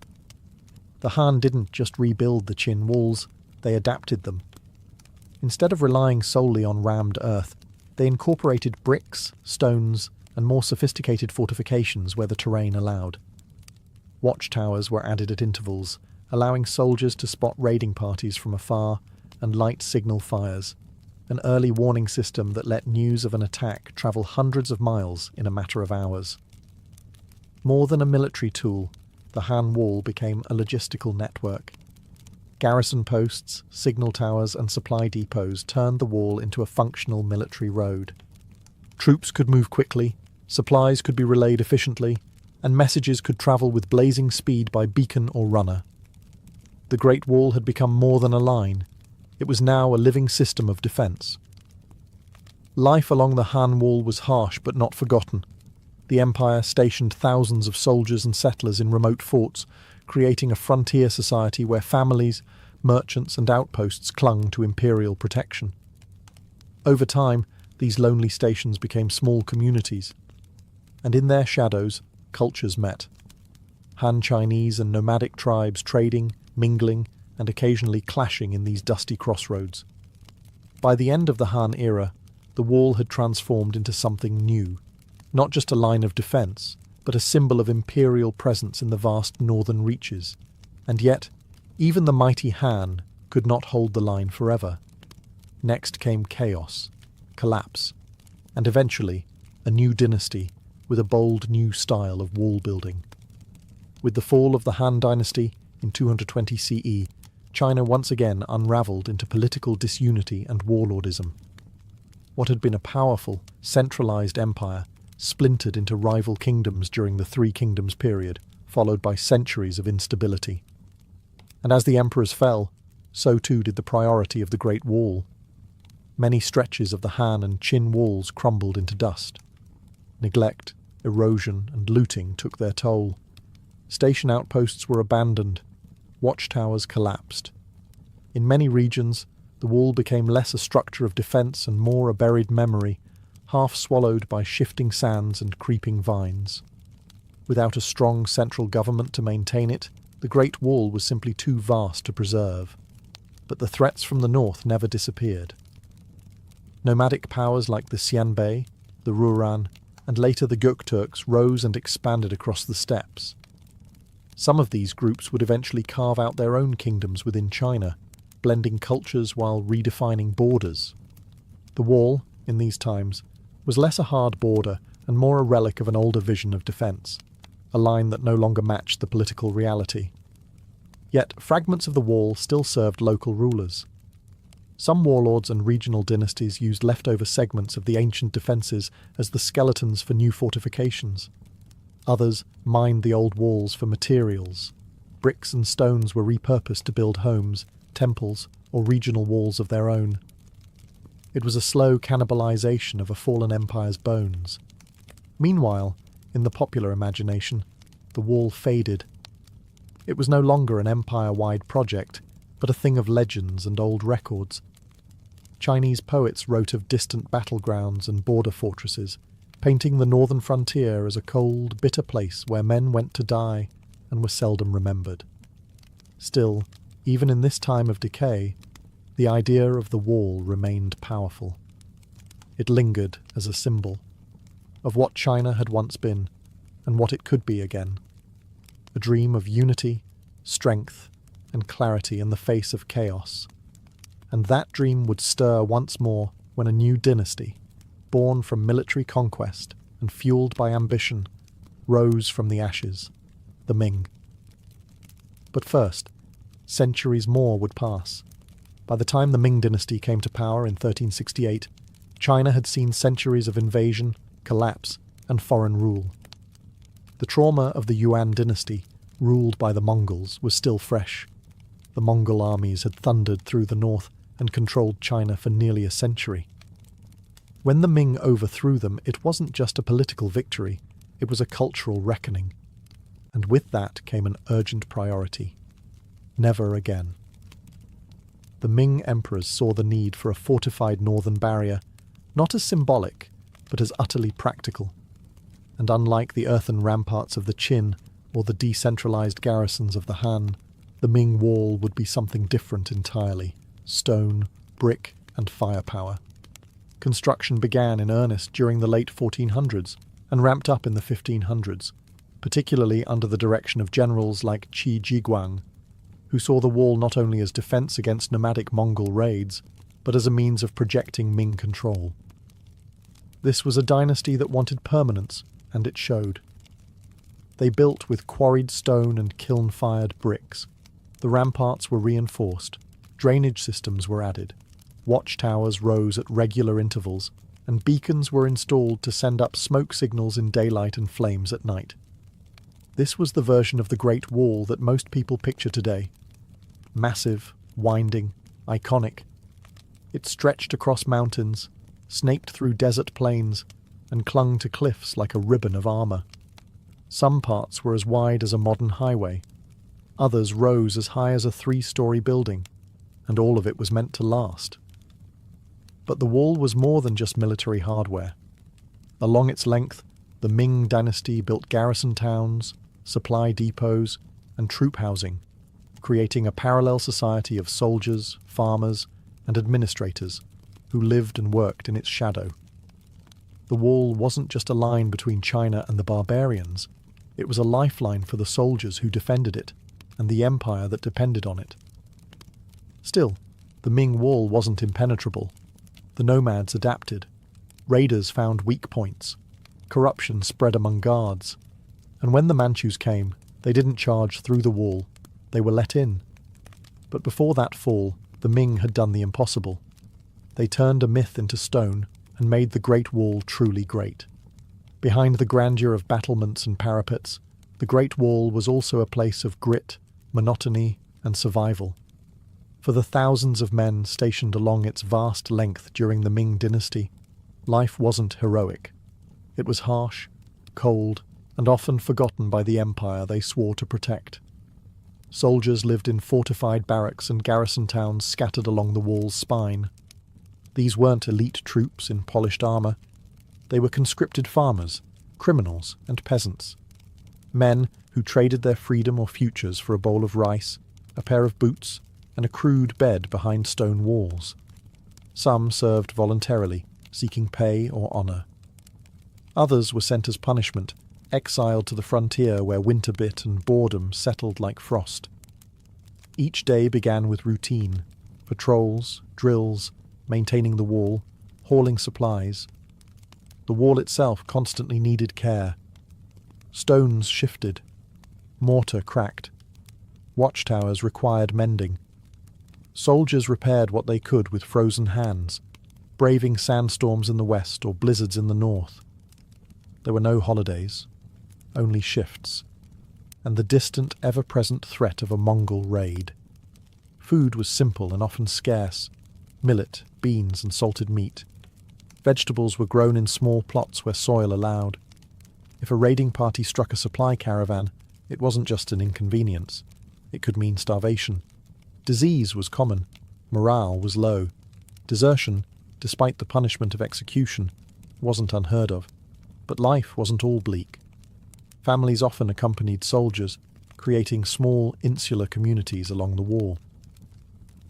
The Han didn't just rebuild the Qin walls, they adapted them. Instead of relying solely on rammed earth, they incorporated bricks, stones, and more sophisticated fortifications where the terrain allowed. Watchtowers were added at intervals, allowing soldiers to spot raiding parties from afar and light signal fires, an early warning system that let news of an attack travel hundreds of miles in a matter of hours. More than a military tool, the Han Wall became a logistical network. Garrison posts, signal towers, and supply depots turned the wall into a functional military road. Troops could move quickly, supplies could be relayed efficiently, and messages could travel with blazing speed by beacon or runner. The Great Wall had become more than a line. It was now a living system of defence. Life along the Han Wall was harsh but not forgotten. The Empire stationed thousands of soldiers and settlers in remote forts, creating a frontier society where families, merchants, and outposts clung to imperial protection. Over time, these lonely stations became small communities, and in their shadows, cultures met. Han Chinese and nomadic tribes trading, mingling, and occasionally clashing in these dusty crossroads. By the end of the Han era, the wall had transformed into something new, not just a line of defence, but a symbol of imperial presence in the vast northern reaches. And yet, even the mighty Han could not hold the line forever. Next came chaos, collapse, and eventually a new dynasty with a bold new style of wall building. With the fall of the Han dynasty in 220 CE, China once again unravelled into political disunity and warlordism. What had been a powerful, centralised empire splintered into rival kingdoms during the Three Kingdoms period, followed by centuries of instability. And as the emperors fell, so too did the priority of the Great Wall. Many stretches of the Han and Qin walls crumbled into dust. Neglect, erosion, and looting took their toll. Station outposts were abandoned. Watchtowers collapsed. In many regions, the wall became less a structure of defence and more a buried memory, half swallowed by shifting sands and creeping vines. Without a strong central government to maintain it, the Great Wall was simply too vast to preserve. But the threats from the north never disappeared. Nomadic powers like the Xianbei, the Rouran, and later the Gökturks rose and expanded across the steppes. Some of these groups would eventually carve out their own kingdoms within China, blending cultures while redefining borders. The wall, in these times, was less a hard border and more a relic of an older vision of defence, a line that no longer matched the political reality. Yet fragments of the wall still served local rulers. Some warlords and regional dynasties used leftover segments of the ancient defences as the skeletons for new fortifications. Others mined the old walls for materials. Bricks and stones were repurposed to build homes, temples, or regional walls of their own. It was a slow cannibalization of a fallen empire's bones. Meanwhile, in the popular imagination, the wall faded. It was no longer an empire-wide project, but a thing of legends and old records. Chinese poets wrote of distant battlegrounds and border fortresses, painting the northern frontier as a cold, bitter place where men went to die and were seldom remembered. Still, even in this time of decay, the idea of the wall remained powerful. It lingered as a symbol of what China had once been and what it could be again. A dream of unity, strength, and clarity in the face of chaos. And that dream would stir once more when a new dynasty, born from military conquest and fueled by ambition, rose from the ashes, the Ming. But first, centuries more would pass. By the time the Ming dynasty came to power in 1368, China had seen centuries of invasion, collapse, and foreign rule. The trauma of the Yuan dynasty, ruled by the Mongols, was still fresh. The Mongol armies had thundered through the north and controlled China for nearly a century. When the Ming overthrew them, it wasn't just a political victory, it was a cultural reckoning. And with that came an urgent priority. Never again. The Ming emperors saw the need for a fortified northern barrier, not as symbolic, but as utterly practical. And unlike the earthen ramparts of the Qin or the decentralized garrisons of the Han, the Ming wall would be something different entirely: stone, brick, and firepower. Construction began in earnest during the late 1400s and ramped up in the 1500s, particularly under the direction of generals like Qi Jiguang, who saw the wall not only as defense against nomadic Mongol raids, but as a means of projecting Ming control. This was a dynasty that wanted permanence, and it showed. They built with quarried stone and kiln-fired bricks. The ramparts were reinforced, drainage systems were added, watchtowers rose at regular intervals, and beacons were installed to send up smoke signals in daylight and flames at night. This was the version of the Great Wall that most people picture today. Massive, winding, iconic. It stretched across mountains, snaked through desert plains, and clung to cliffs like a ribbon of armour. Some parts were as wide as a modern highway. Others rose as high as a 3-story building, and all of it was meant to last. But the wall was more than just military hardware. Along its length, the Ming dynasty built garrison towns, supply depots, and troop housing, creating a parallel society of soldiers, farmers, and administrators, who lived and worked in its shadow. The wall wasn't just a line between China and the barbarians, it was a lifeline for the soldiers who defended it and the empire that depended on it. Still, the Ming Wall wasn't impenetrable. The nomads adapted. Raiders found weak points. Corruption spread among guards. And when the Manchus came, they didn't charge through the wall. They were let in. But before that fall, the Ming had done the impossible. They turned a myth into stone and made the Great Wall truly great. Behind the grandeur of battlements and parapets, the Great Wall was also a place of grit, monotony, and survival. For the thousands of men stationed along its vast length during the Ming dynasty, life wasn't heroic. It was harsh, cold, and often forgotten by the empire they swore to protect. Soldiers lived in fortified barracks and garrison towns scattered along the wall's spine. These weren't elite troops in polished armour. They were conscripted farmers, criminals, and peasants. Men who traded their freedom or futures for a bowl of rice, a pair of boots, and a crude bed behind stone walls. Some served voluntarily, seeking pay or honour. Others were sent as punishment, exiled to the frontier where winter bit and boredom settled like frost. Each day began with routine: patrols, drills, maintaining the wall, hauling supplies. The wall itself constantly needed care. Stones shifted. Mortar cracked. Watchtowers required mending. Soldiers repaired what they could with frozen hands, braving sandstorms in the west or blizzards in the north. There were no holidays, only shifts, and the distant, ever-present threat of a Mongol raid. Food was simple and often scarce: millet, beans, and salted meat. Vegetables were grown in small plots where soil allowed. If a raiding party struck a supply caravan, it wasn't just an inconvenience. It could mean starvation. Disease was common. Morale was low. Desertion, despite the punishment of execution, wasn't unheard of. But life wasn't all bleak. Families often accompanied soldiers, creating small, insular communities along the wall.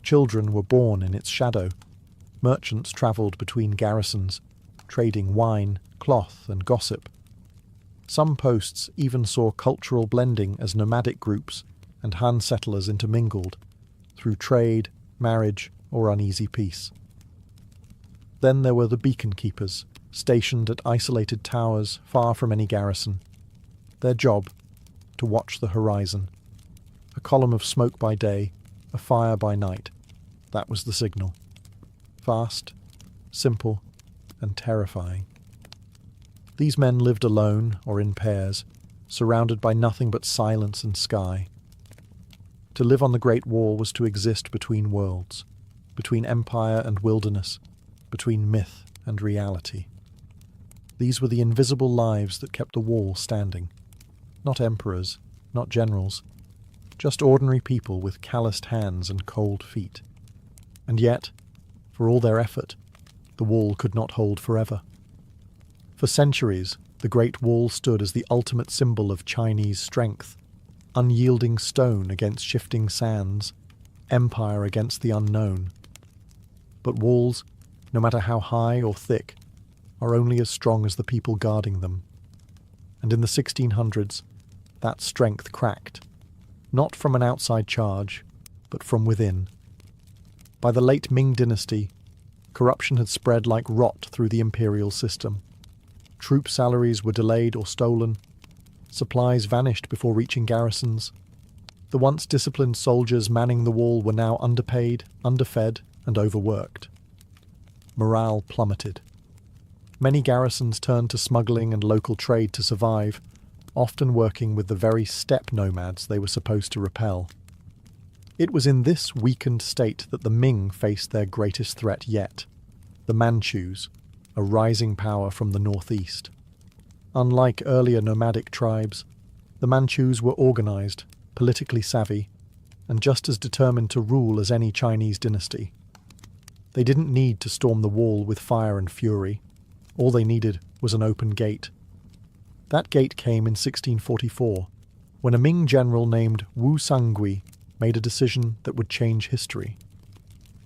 Children were born in its shadow. Merchants travelled between garrisons, trading wine, cloth, and gossip. Some posts even saw cultural blending as nomadic groups and Han settlers intermingled, through trade, marriage, or uneasy peace. Then there were the beacon keepers, stationed at isolated towers far from any garrison. Their job, to watch the horizon. A column of smoke by day, a fire by night. That was the signal. Fast, simple, and terrifying. These men lived alone or in pairs, surrounded by nothing but silence and sky. To live on the Great Wall was to exist between worlds, between empire and wilderness, between myth and reality. These were the invisible lives that kept the wall standing. Not emperors, not generals, just ordinary people with calloused hands and cold feet. And yet, for all their effort, the wall could not hold forever. For centuries, the Great Wall stood as the ultimate symbol of Chinese strength: unyielding stone against shifting sands, empire against the unknown. But walls, no matter how high or thick, are only as strong as the people guarding them. And in the 1600s, that strength cracked, not from an outside charge, but from within. By the late Ming dynasty, corruption had spread like rot through the imperial system. Troop salaries were delayed or stolen. Supplies vanished before reaching garrisons. The once disciplined soldiers manning the wall were now underpaid, underfed, and overworked. Morale plummeted. Many garrisons turned to smuggling and local trade to survive, often working with the very steppe nomads they were supposed to repel. It was in this weakened state that the Ming faced their greatest threat yet: the Manchus, a rising power from the northeast. Unlike earlier nomadic tribes, the Manchus were organized, politically savvy, and just as determined to rule as any Chinese dynasty. They didn't need to storm the wall with fire and fury. All they needed was an open gate. That gate came in 1644, when a Ming general named Wu Sangui made a decision that would change history.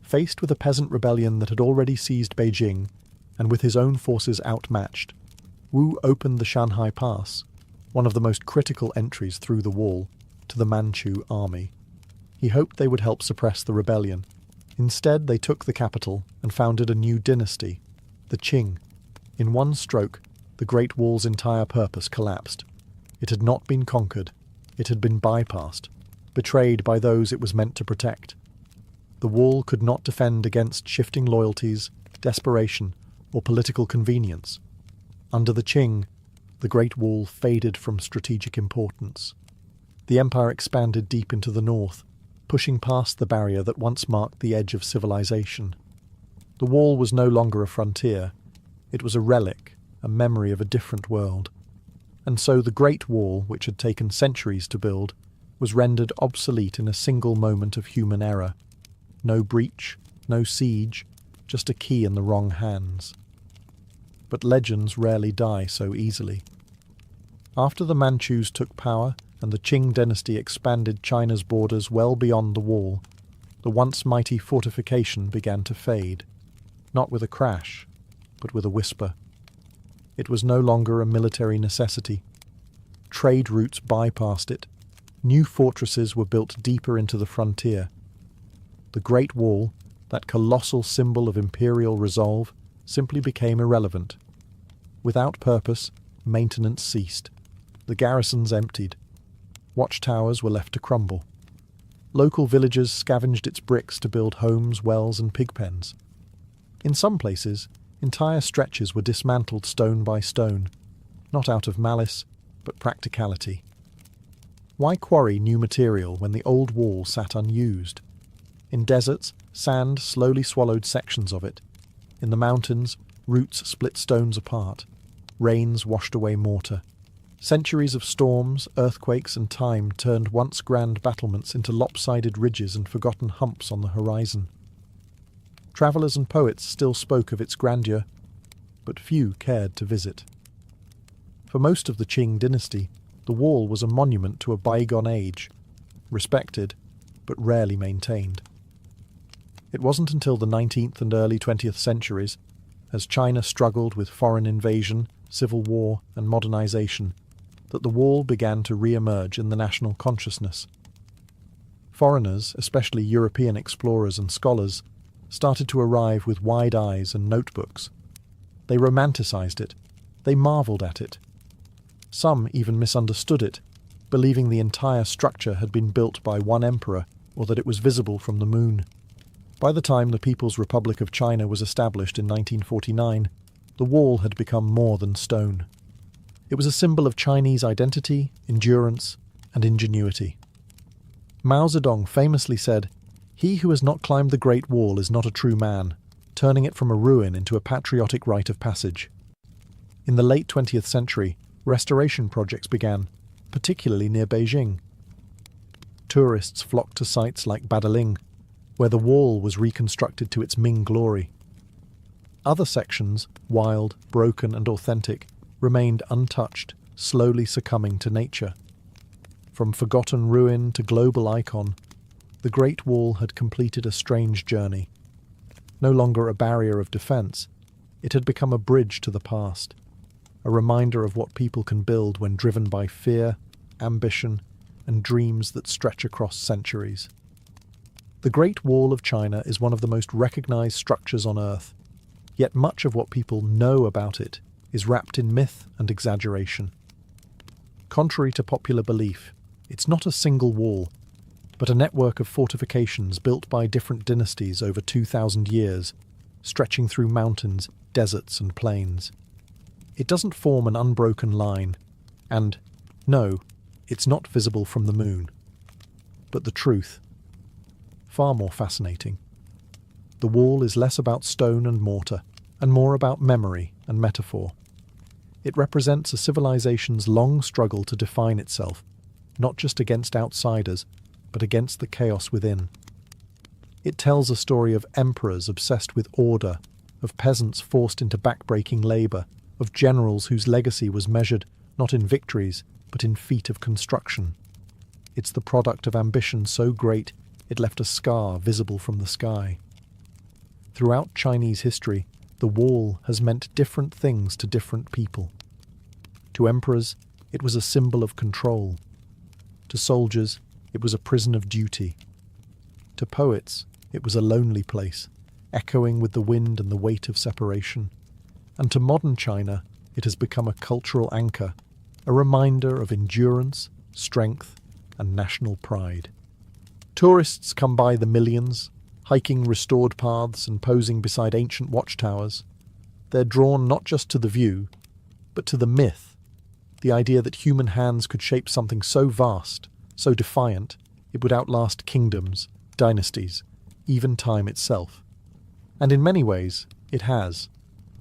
Faced with a peasant rebellion that had already seized Beijing, and with his own forces outmatched, Wu opened the Shanhai Pass, one of the most critical entries through the wall, to the Manchu army. He hoped they would help suppress the rebellion. Instead, they took the capital and founded a new dynasty, the Qing. In one stroke, the Great Wall's entire purpose collapsed. It had not been conquered. It had been bypassed, betrayed by those it was meant to protect. The wall could not defend against shifting loyalties, desperation, or political convenience. Under the Qing, the Great Wall faded from strategic importance. The empire expanded deep into the north, pushing past the barrier that once marked the edge of civilization. The wall was no longer a frontier. It was a relic, a memory of a different world. And so the Great Wall, which had taken centuries to build, was rendered obsolete in a single moment of human error. No breach, no siege, just a key in the wrong hands. But legends rarely die so easily. After the Manchus took power and the Qing dynasty expanded China's borders well beyond the wall, the once mighty fortification began to fade, not with a crash, but with a whisper. It was no longer a military necessity. Trade routes bypassed it. New fortresses were built deeper into the frontier. The Great Wall, that colossal symbol of imperial resolve, simply became irrelevant. Without purpose, maintenance ceased. The garrisons emptied. Watchtowers were left to crumble. Local villagers scavenged its bricks to build homes, wells, and pig pens. In some places, entire stretches were dismantled stone by stone, not out of malice, but practicality. Why quarry new material when the old wall sat unused? In deserts, sand slowly swallowed sections of it. In the mountains, roots split stones apart. Rains washed away mortar. Centuries of storms, earthquakes, and time turned once grand battlements into lopsided ridges and forgotten humps on the horizon. Travellers and poets still spoke of its grandeur, but few cared to visit. For most of the Qing dynasty, the wall was a monument to a bygone age, respected, but rarely maintained. It wasn't until the 19th and early 20th centuries, as China struggled with foreign invasion, civil war, and modernization, that the wall began to re-emerge in the national consciousness. Foreigners, especially European explorers and scholars, started to arrive with wide eyes and notebooks. They romanticized it. They marveled at it. Some even misunderstood it, believing the entire structure had been built by one emperor or that it was visible from the moon. By the time the People's Republic of China was established in 1949, the wall had become more than stone. It was a symbol of Chinese identity, endurance, and ingenuity. Mao Zedong famously said, "He who has not climbed the Great Wall is not a true man," turning it from a ruin into a patriotic rite of passage. In the late 20th century, restoration projects began, particularly near Beijing. Tourists flocked to sites like Badaling, where the wall was reconstructed to its Ming glory. Other sections, wild, broken, and authentic, remained untouched, slowly succumbing to nature. From forgotten ruin to global icon, the Great Wall had completed a strange journey. No longer a barrier of defense, it had become a bridge to the past, a reminder of what people can build when driven by fear, ambition, and dreams that stretch across centuries. The Great Wall of China is one of the most recognized structures on Earth, yet much of what people know about it is wrapped in myth and exaggeration. Contrary to popular belief, it's not a single wall, but a network of fortifications built by different dynasties over 2,000 years, stretching through mountains, deserts, and plains. It doesn't form an unbroken line, and, no, it's not visible from the moon. But the truth, far more fascinating. The wall is less about stone and mortar, and more about memory and metaphor. It represents a civilization's long struggle to define itself, not just against outsiders, but against the chaos within. It tells a story of emperors obsessed with order, of peasants forced into backbreaking labor, of generals whose legacy was measured not in victories, but in feat of construction. It's the product of ambition so great it left a scar visible from the sky. Throughout Chinese history, the wall has meant different things to different people. To emperors, it was a symbol of control. To soldiers, it was a prison of duty. To poets, it was a lonely place, echoing with the wind and the weight of separation. And to modern China, it has become a cultural anchor, a reminder of endurance, strength, and national pride. Tourists come by the millions, hiking restored paths and posing beside ancient watchtowers. They're drawn not just to the view, but to the myth, the idea that human hands could shape something so vast, so defiant, it would outlast kingdoms, dynasties, even time itself. And in many ways, it has.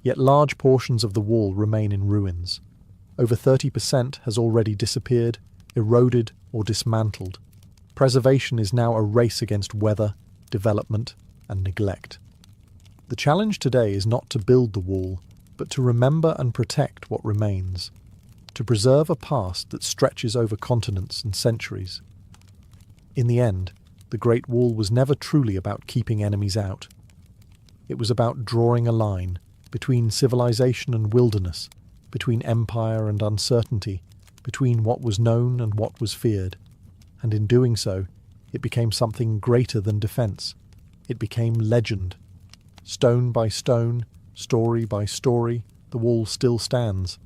Yet large portions of the wall remain in ruins. Over 30% has already disappeared, eroded, or dismantled. Preservation is now a race against weather, development, and neglect. The challenge today is not to build the wall, but to remember and protect what remains, to preserve a past that stretches over continents and centuries. In the end, the Great Wall was never truly about keeping enemies out. It was about drawing a line between civilization and wilderness, between empire and uncertainty, between what was known and what was feared. And in doing so, it became something greater than defense. It became legend. Stone by stone, story by story, the wall still stands.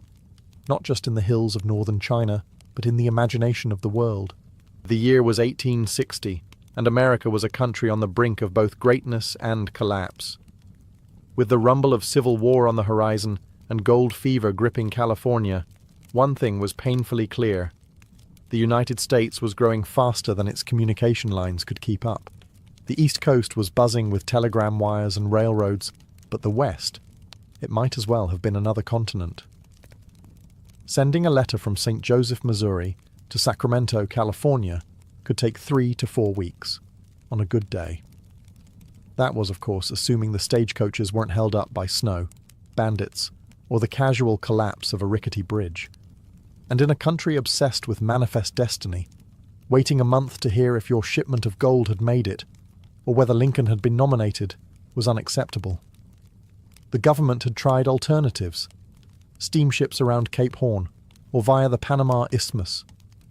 Not just in the hills of northern China, but in the imagination of the world. The year was 1860, and America was a country on the brink of both greatness and collapse. With the rumble of civil war on the horizon and gold fever gripping California, one thing was painfully clear. The United States was growing faster than its communication lines could keep up. The East Coast was buzzing with telegram wires and railroads, but the West, it might as well have been another continent. Sending a letter from St. Joseph, Missouri, to Sacramento, California, could take 3 to 4 weeks, on a good day. That was, of course, assuming the stagecoaches weren't held up by snow, bandits, or the casual collapse of a rickety bridge. And in a country obsessed with manifest destiny, waiting a month to hear if your shipment of gold had made it, or whether Lincoln had been nominated, was unacceptable. The government had tried alternatives, steamships around Cape Horn, or via the Panama Isthmus,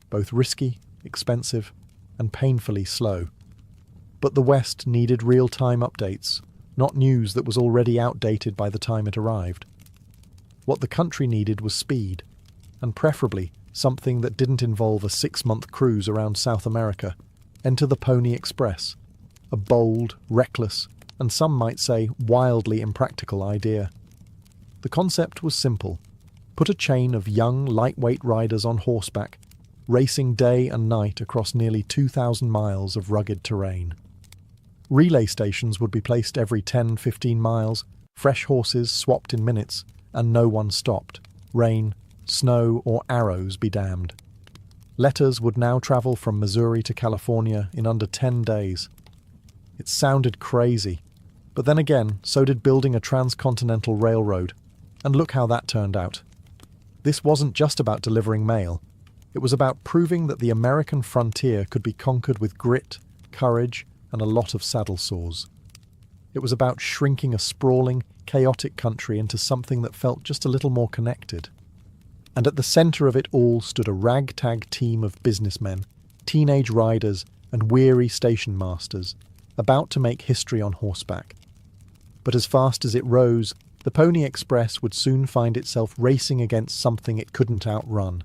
both risky, expensive, and painfully slow. But the West needed real-time updates, not news that was already outdated by the time it arrived. What the country needed was speed, and preferably something that didn't involve a 6-month cruise around South America. Enter the Pony Express, a bold, reckless, and some might say wildly impractical idea. The concept was simple. Put a chain of young, lightweight riders on horseback, racing day and night across nearly 2,000 miles of rugged terrain. Relay stations would be placed every 10-15 miles, fresh horses swapped in minutes, and no one stopped. Rain, snow, or arrows be damned. Letters would now travel from Missouri to California in under 10 days. It sounded crazy, but then again, so did building a transcontinental railroad, and look how that turned out. This wasn't just about delivering mail. It was about proving that the American frontier could be conquered with grit, courage, and a lot of saddle sores. It was about shrinking a sprawling, chaotic country into something that felt just a little more connected. And at the centre of it all stood a ragtag team of businessmen, teenage riders, and weary station masters, about to make history on horseback. But as fast as it rose, the Pony Express would soon find itself racing against something it couldn't outrun,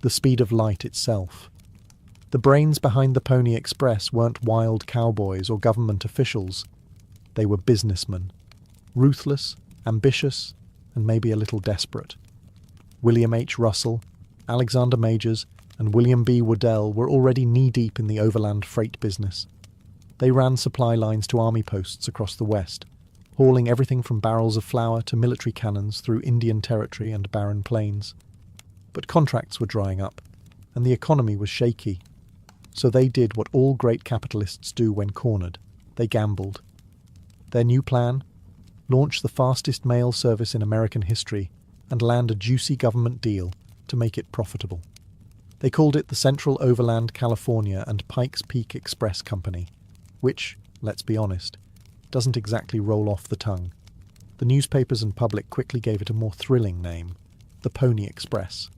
the speed of light itself. The brains behind the Pony Express weren't wild cowboys or government officials. They were businessmen, ruthless, ambitious, and maybe a little desperate. William H. Russell, Alexander Majors, and William B. Waddell were already knee-deep in the overland freight business. They ran supply lines to army posts across the West, hauling everything from barrels of flour to military cannons through Indian Territory and barren plains. But contracts were drying up, and the economy was shaky. So they did what all great capitalists do when cornered. They gambled. Their new plan? Launch the fastest mail service in American history and land a juicy government deal to make it profitable. They called it the Central Overland California and Pikes Peak Express Company, which, let's be honest, doesn't exactly roll off the tongue. The newspapers and public quickly gave it a more thrilling name, the Pony Express.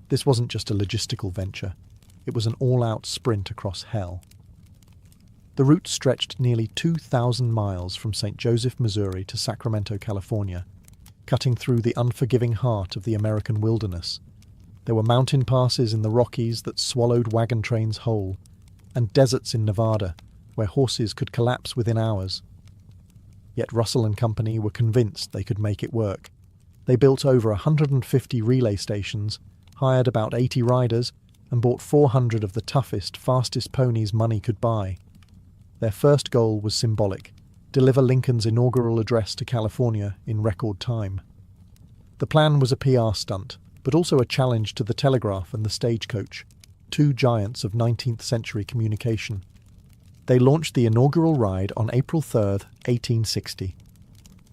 This wasn't just a logistical venture, it was an all-out sprint across hell. The route stretched nearly 2,000 miles from St. Joseph, Missouri to Sacramento, California, cutting through the unforgiving heart of the American wilderness. There were mountain passes in the Rockies that swallowed wagon trains whole, and deserts in Nevada where horses could collapse within hours. Yet Russell and Company were convinced they could make it work. They built over 150 relay stations, hired about 80 riders, and bought 400 of the toughest, fastest ponies money could buy. Their first goal was symbolic: deliver Lincoln's inaugural address to California in record time. The plan was a PR stunt, but also a challenge to the telegraph and the stagecoach, two giants of 19th century communication. They launched the inaugural ride on April 3rd, 1860.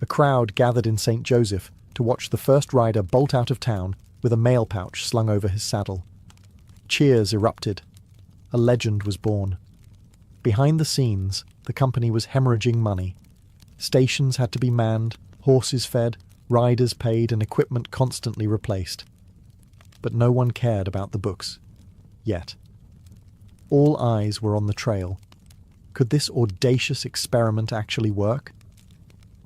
A crowd gathered in St. Joseph to watch the first rider bolt out of town with a mail pouch slung over his saddle. Cheers erupted. A legend was born. Behind the scenes, the company was hemorrhaging money. Stations had to be manned, horses fed, riders paid, and equipment constantly replaced. But no one cared about the books. Yet. All eyes were on the trail. Could this audacious experiment actually work?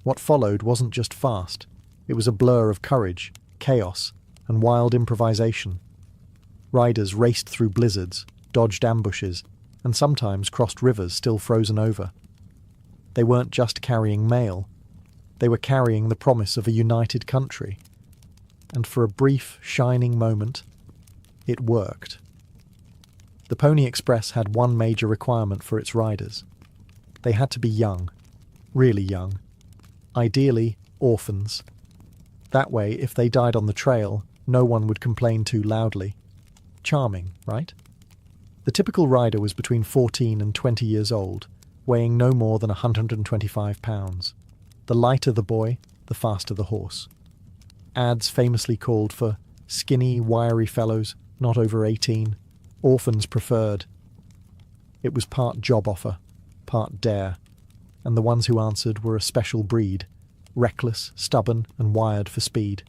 What followed wasn't just fast. It was a blur of courage, chaos, and wild improvisation. Riders raced through blizzards, dodged ambushes, and sometimes crossed rivers still frozen over. They weren't just carrying mail. They were carrying the promise of a united country. And for a brief, shining moment, it worked. The Pony Express had one major requirement for its riders. They had to be young, really young. Ideally, orphans. That way, if they died on the trail, no one would complain too loudly. Charming, right? The typical rider was between 14 and 20 years old, weighing no more than 125 pounds. The lighter the boy, the faster the horse. Ads famously called for skinny, wiry fellows, not over 18, orphans preferred. It was part job offer, part dare, and the ones who answered were a special breed, reckless, stubborn, and wired for speed.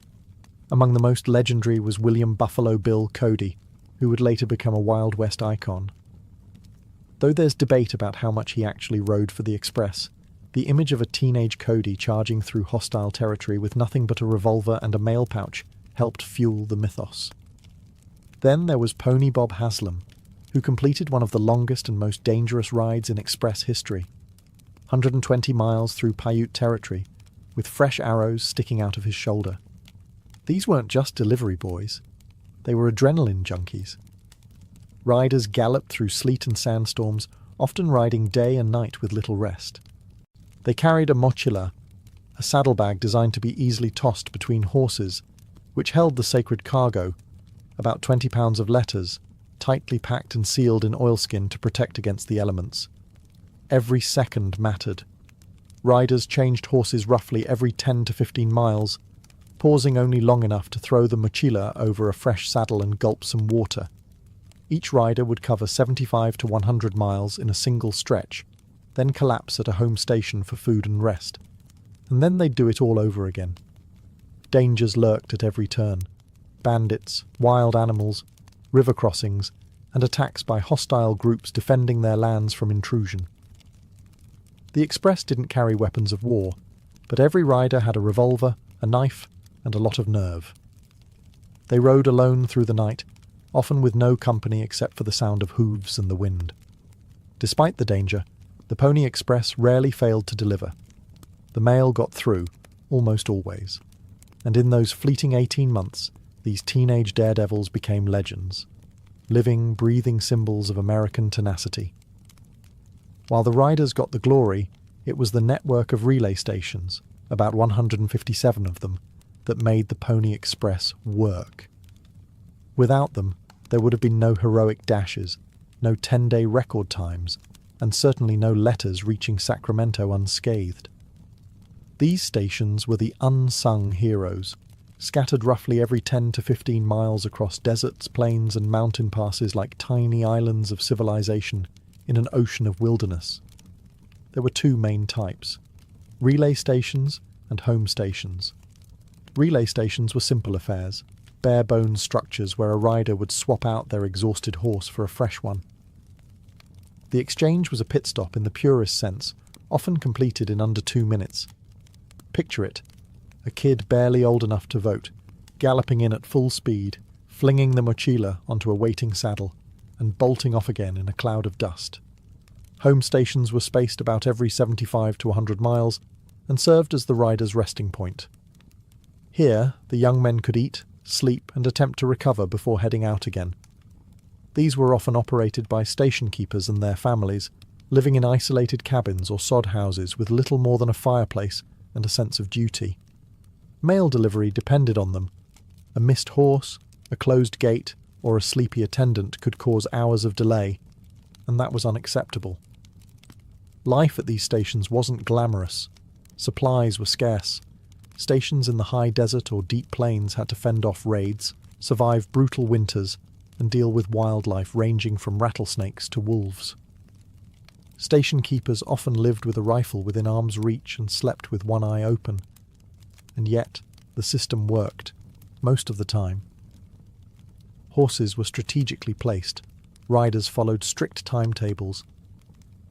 Among the most legendary was William Buffalo Bill Cody, who would later become a Wild West icon. Though there's debate about how much he actually rode for the Express, the image of a teenage Cody charging through hostile territory with nothing but a revolver and a mail pouch helped fuel the mythos. Then there was Pony Bob Haslam, who completed one of the longest and most dangerous rides in Express history. 120 miles through Paiute territory, with fresh arrows sticking out of his shoulder. These weren't just delivery boys. They were adrenaline junkies. Riders galloped through sleet and sandstorms, often riding day and night with little rest. They carried a mochila, a saddlebag designed to be easily tossed between horses, which held the sacred cargo, about 20 pounds of letters, tightly packed and sealed in oilskin to protect against the elements. Every second mattered. Riders changed horses roughly every 10 to 15 miles, pausing only long enough to throw the mochila over a fresh saddle and gulp some water. Each rider would cover 75 to 100 miles in a single stretch, then collapse at a home station for food and rest. And then they'd do it all over again. Dangers lurked at every turn. Bandits, wild animals, river crossings, and attacks by hostile groups defending their lands from intrusion. The Express didn't carry weapons of war, but every rider had a revolver, a knife, and a lot of nerve. They rode alone through the night, often with no company except for the sound of hooves and the wind. Despite the danger, the Pony Express rarely failed to deliver. The mail got through, almost always. And in those fleeting 18 months, these teenage daredevils became legends, living, breathing symbols of American tenacity. While the riders got the glory, it was the network of relay stations, about 157 of them, that made the Pony Express work. Without them, there would have been no heroic dashes, no 10-day record times, and certainly no letters reaching Sacramento unscathed. These stations were the unsung heroes, scattered roughly every 10 to 15 miles across deserts, plains, and mountain passes like tiny islands of civilization in an ocean of wilderness. There were two main types: relay stations and home stations. Relay stations were simple affairs, bare-bones structures where a rider would swap out their exhausted horse for a fresh one. The exchange was a pit stop in the purest sense, often completed in under 2 minutes. Picture it, a kid barely old enough to vote, galloping in at full speed, flinging the mochila onto a waiting saddle, and bolting off again in a cloud of dust. Home stations were spaced about every 75 to 100 miles and served as the rider's resting point. Here, the young men could eat, sleep, and attempt to recover before heading out again. These were often operated by station keepers and their families, living in isolated cabins or sod houses with little more than a fireplace and a sense of duty. Mail delivery depended on them. A missed horse, a closed gate, or a sleepy attendant could cause hours of delay, and that was unacceptable. Life at these stations wasn't glamorous. Supplies were scarce. Stations in the high desert or deep plains had to fend off raids, survive brutal winters, and deal with wildlife ranging from rattlesnakes to wolves. Station keepers often lived with a rifle within arm's reach and slept with one eye open. And yet, the system worked, most of the time. Horses were strategically placed. Riders followed strict timetables.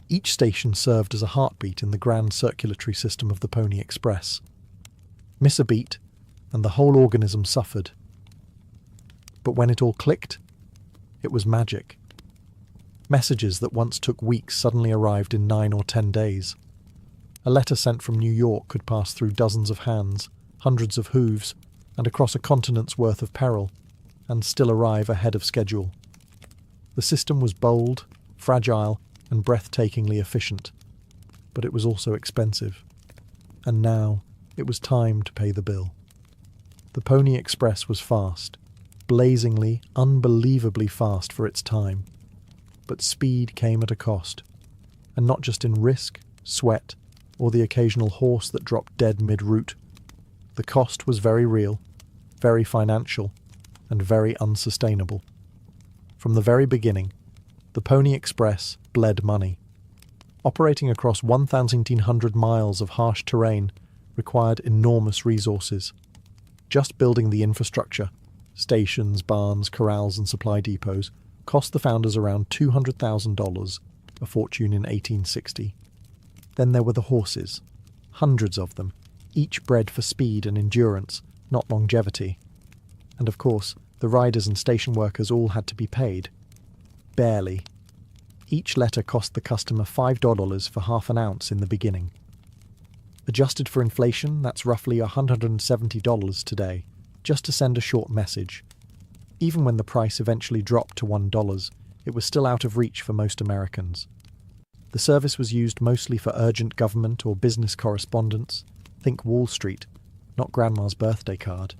Each station served as a heartbeat in the grand circulatory system of the Pony Express. Miss a beat, and the whole organism suffered. But when it all clicked, it was magic. Messages that once took weeks suddenly arrived in 9 or 10 days. A letter sent from New York could pass through dozens of hands, hundreds of hooves, and across a continent's worth of peril, and still arrive ahead of schedule. The system was bold, fragile, and breathtakingly efficient, but it was also expensive. And now, it was time to pay the bill. The Pony Express was fast, blazingly, unbelievably fast for its time. But speed came at a cost, and not just in risk, sweat, or the occasional horse that dropped dead mid-route. The cost was very real, very financial, and very unsustainable. From the very beginning, the Pony Express bled money. Operating across 1,800 miles of harsh terrain required enormous resources. Just building the infrastructure, stations, barns, corrals, and supply depots, cost the founders around $200,000, a fortune in 1860. Then there were the horses, hundreds of them, each bred for speed and endurance, not longevity. And of course, the riders and station workers all had to be paid. Barely. Each letter cost the customer $5 for half an ounce in the beginning. Adjusted for inflation, that's roughly $170 today, just to send a short message. Even when the price eventually dropped to $1, it was still out of reach for most Americans. The service was used mostly for urgent government or business correspondence. Think Wall Street, not Grandma's birthday card.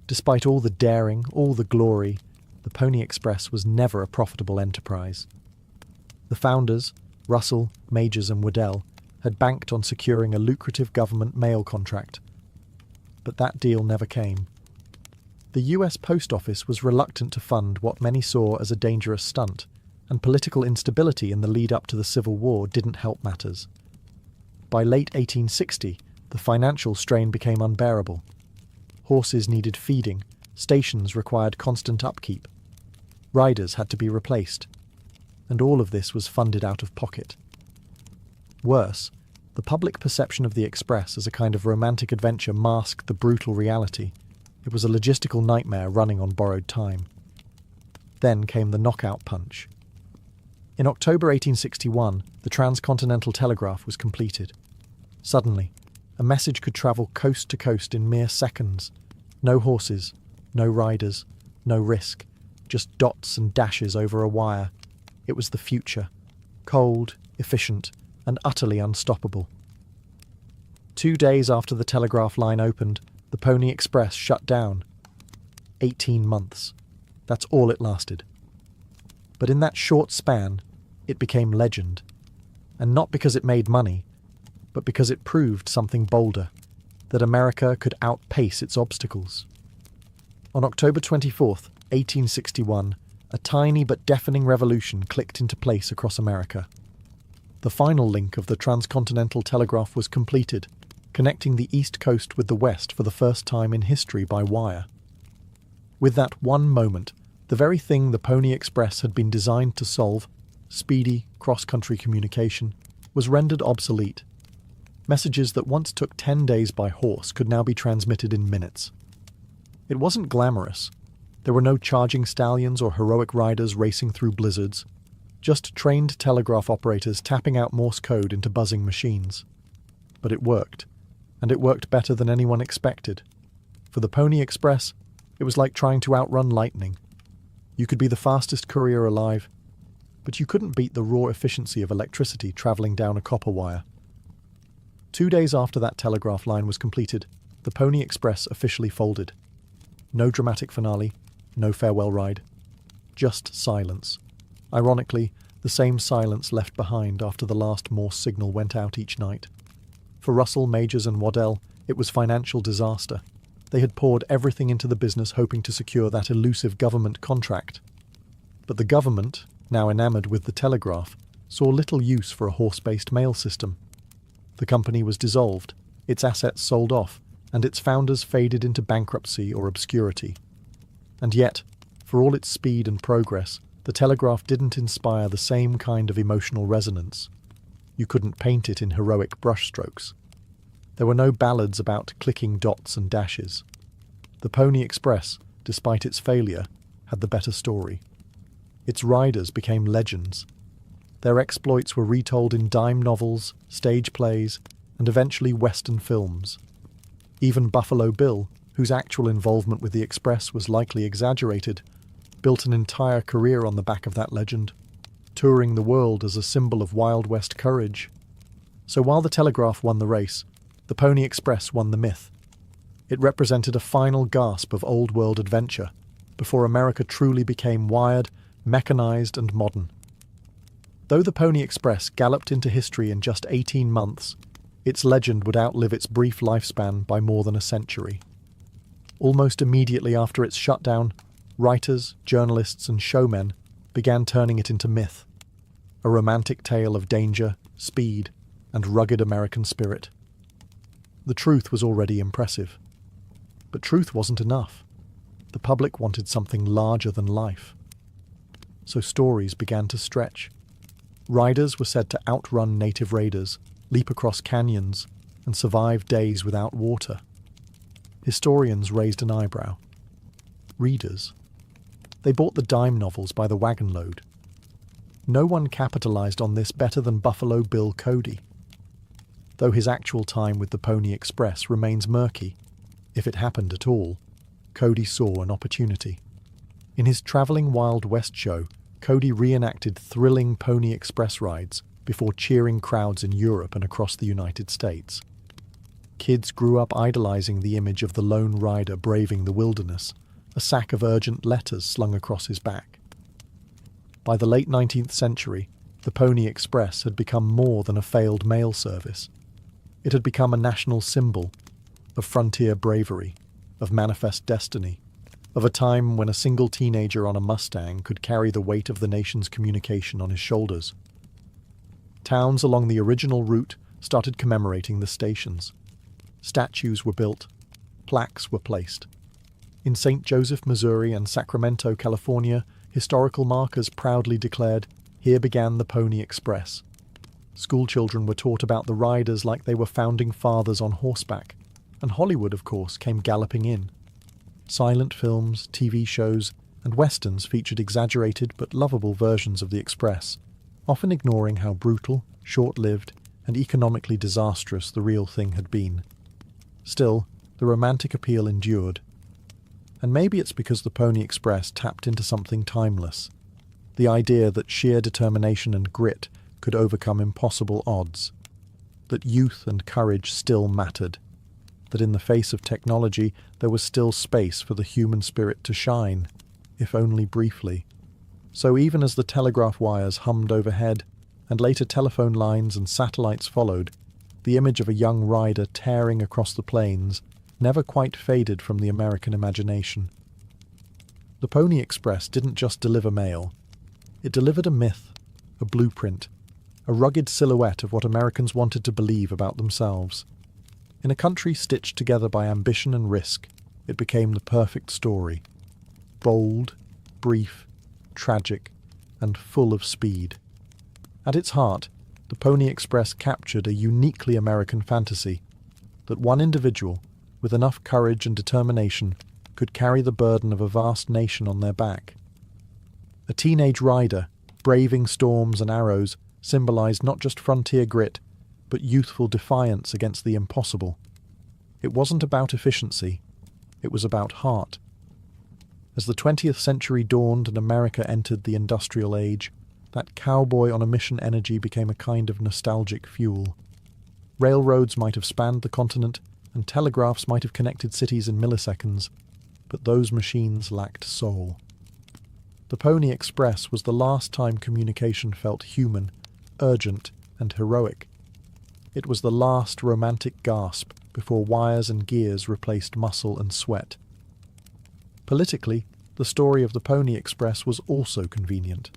Despite all the daring, all the glory, the Pony Express was never a profitable enterprise. The founders, Russell, Majors and Waddell, had banked on securing a lucrative government mail contract. But that deal never came. The US Post Office was reluctant to fund what many saw as a dangerous stunt, and political instability in the lead-up to the Civil War didn't help matters. By late 1860, the financial strain became unbearable. Horses needed feeding, stations required constant upkeep. Riders had to be replaced, and all of this was funded out of pocket. Worse, the public perception of the Express as a kind of romantic adventure masked the brutal reality. It was a logistical nightmare running on borrowed time. Then came the knockout punch. In October 1861, the transcontinental telegraph was completed. Suddenly, a message could travel coast to coast in mere seconds. No horses, no riders, no risk, just dots and dashes over a wire. It was the future, cold, efficient, and utterly unstoppable. 2 days after the telegraph line opened, the Pony Express shut down. 18 months. That's all it lasted. But in that short span, it became legend. And not because it made money, but because it proved something bolder, that America could outpace its obstacles. On October 24th, 1861, a tiny but deafening revolution clicked into place across America. The final link of the transcontinental telegraph was completed, connecting the East Coast with the West for the first time in history by wire. With that one moment, the very thing the Pony Express had been designed to solve, speedy cross-country communication, was rendered obsolete. Messages that once took 10 days by horse could now be transmitted in minutes. It wasn't glamorous. There were no charging stallions or heroic riders racing through blizzards, just trained telegraph operators tapping out Morse code into buzzing machines. But it worked, and it worked better than anyone expected. For the Pony Express, it was like trying to outrun lightning. You could be the fastest courier alive, but you couldn't beat the raw efficiency of electricity travelling down a copper wire. 2 days after that telegraph line was completed, the Pony Express officially folded. No dramatic finale, no farewell ride. Just silence. Ironically, the same silence left behind after the last Morse signal went out each night. For Russell, Majors and Waddell, it was financial disaster. They had poured everything into the business hoping to secure that elusive government contract. But the government, now enamored with the telegraph, saw little use for a horse-based mail system. The company was dissolved, its assets sold off, and its founders faded into bankruptcy or obscurity. And yet, for all its speed and progress, the telegraph didn't inspire the same kind of emotional resonance. You couldn't paint it in heroic brushstrokes. There were no ballads about clicking dots and dashes. The Pony Express, despite its failure, had the better story. Its riders became legends. Their exploits were retold in dime novels, stage plays, and eventually Western films. Even Buffalo Bill, whose actual involvement with the Express was likely exaggerated, built an entire career on the back of that legend, touring the world as a symbol of Wild West courage. So while the telegraph won the race, the Pony Express won the myth. It represented a final gasp of old-world adventure, before America truly became wired, mechanized, and modern. Though the Pony Express galloped into history in just 18 months, its legend would outlive its brief lifespan by more than a century. Almost immediately after its shutdown, writers, journalists, and showmen began turning it into myth, a romantic tale of danger, speed, and rugged American spirit. The truth was already impressive. But truth wasn't enough. The public wanted something larger than life. So stories began to stretch. Riders were said to outrun native raiders, leap across canyons, and survive days without water. Historians raised an eyebrow. Readers? They bought the dime novels by the wagon load. No one capitalized on this better than Buffalo Bill Cody. Though his actual time with the Pony Express remains murky, if it happened at all, Cody saw an opportunity. In his traveling Wild West show, Cody reenacted thrilling Pony Express rides before cheering crowds in Europe and across the United States. Kids grew up idolizing the image of the lone rider braving the wilderness, a sack of urgent letters slung across his back. By the late 19th century, the Pony Express had become more than a failed mail service. It had become a national symbol of frontier bravery, of manifest destiny, of a time when a single teenager on a Mustang could carry the weight of the nation's communication on his shoulders. Towns along the original route started commemorating the stations. Statues were built, plaques were placed. In St. Joseph, Missouri and Sacramento, California, historical markers proudly declared, "Here began the Pony Express." Schoolchildren were taught about the riders like they were founding fathers on horseback, and Hollywood, of course, came galloping in. Silent films, TV shows, and westerns featured exaggerated but lovable versions of the Express, often ignoring how brutal, short-lived, and economically disastrous the real thing had been. Still, the romantic appeal endured. And maybe it's because the Pony Express tapped into something timeless, the idea that sheer determination and grit could overcome impossible odds, that youth and courage still mattered, that in the face of technology there was still space for the human spirit to shine, if only briefly. So even as the telegraph wires hummed overhead, and later telephone lines and satellites followed, the image of a young rider tearing across the plains never quite faded from the American imagination. The Pony Express didn't just deliver mail. It delivered a myth, a blueprint, a rugged silhouette of what Americans wanted to believe about themselves. In a country stitched together by ambition and risk, it became the perfect story. Bold, brief, tragic, and full of speed. At its heart, the Pony Express captured a uniquely American fantasy that one individual, with enough courage and determination, could carry the burden of a vast nation on their back. A teenage rider, braving storms and arrows, symbolized not just frontier grit, but youthful defiance against the impossible. It wasn't about efficiency, it was about heart. As the 20th century dawned and America entered the industrial age, that cowboy on a mission energy became a kind of nostalgic fuel. Railroads might have spanned the continent, and telegraphs might have connected cities in milliseconds, but those machines lacked soul. The Pony Express was the last time communication felt human, urgent, and heroic. It was the last romantic gasp before wires and gears replaced muscle and sweat. Politically, the story of the Pony Express was also convenient.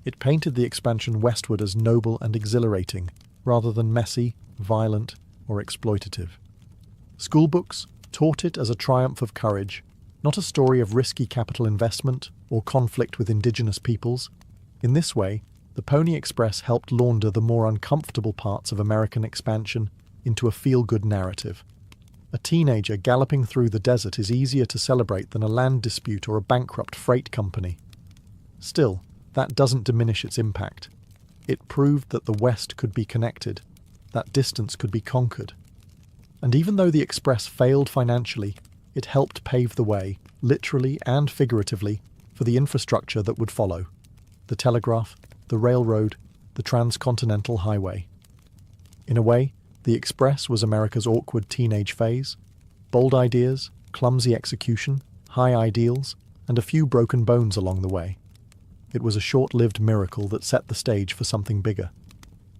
It painted the expansion westward as noble and exhilarating, rather than messy, violent, or exploitative. Schoolbooks taught it as a triumph of courage, not a story of risky capital investment or conflict with indigenous peoples. In this way, the Pony Express helped launder the more uncomfortable parts of American expansion into a feel-good narrative. A teenager galloping through the desert is easier to celebrate than a land dispute or a bankrupt freight company. Still, that doesn't diminish its impact. It proved that the West could be connected, that distance could be conquered. And even though the Express failed financially, it helped pave the way, literally and figuratively, for the infrastructure that would follow: the telegraph, the railroad, the transcontinental highway. In a way, the Express was America's awkward teenage phase: bold ideas, clumsy execution, high ideals, and a few broken bones along the way. It was a short-lived miracle that set the stage for something bigger.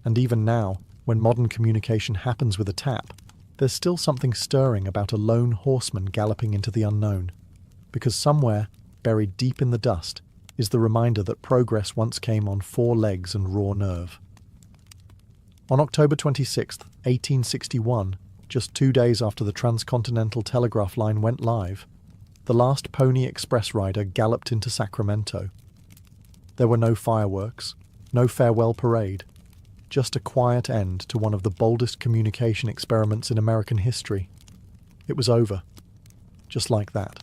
And even now, when modern communication happens with a tap, there's still something stirring about a lone horseman galloping into the unknown, because somewhere, buried deep in the dust, is the reminder that progress once came on 4 legs and raw nerve. On October 26, 1861, just 2 days after the transcontinental telegraph line went live, the last Pony Express rider galloped into Sacramento. There were no fireworks, no farewell parade, just a quiet end to one of the boldest communication experiments in American history. It was over, just like that.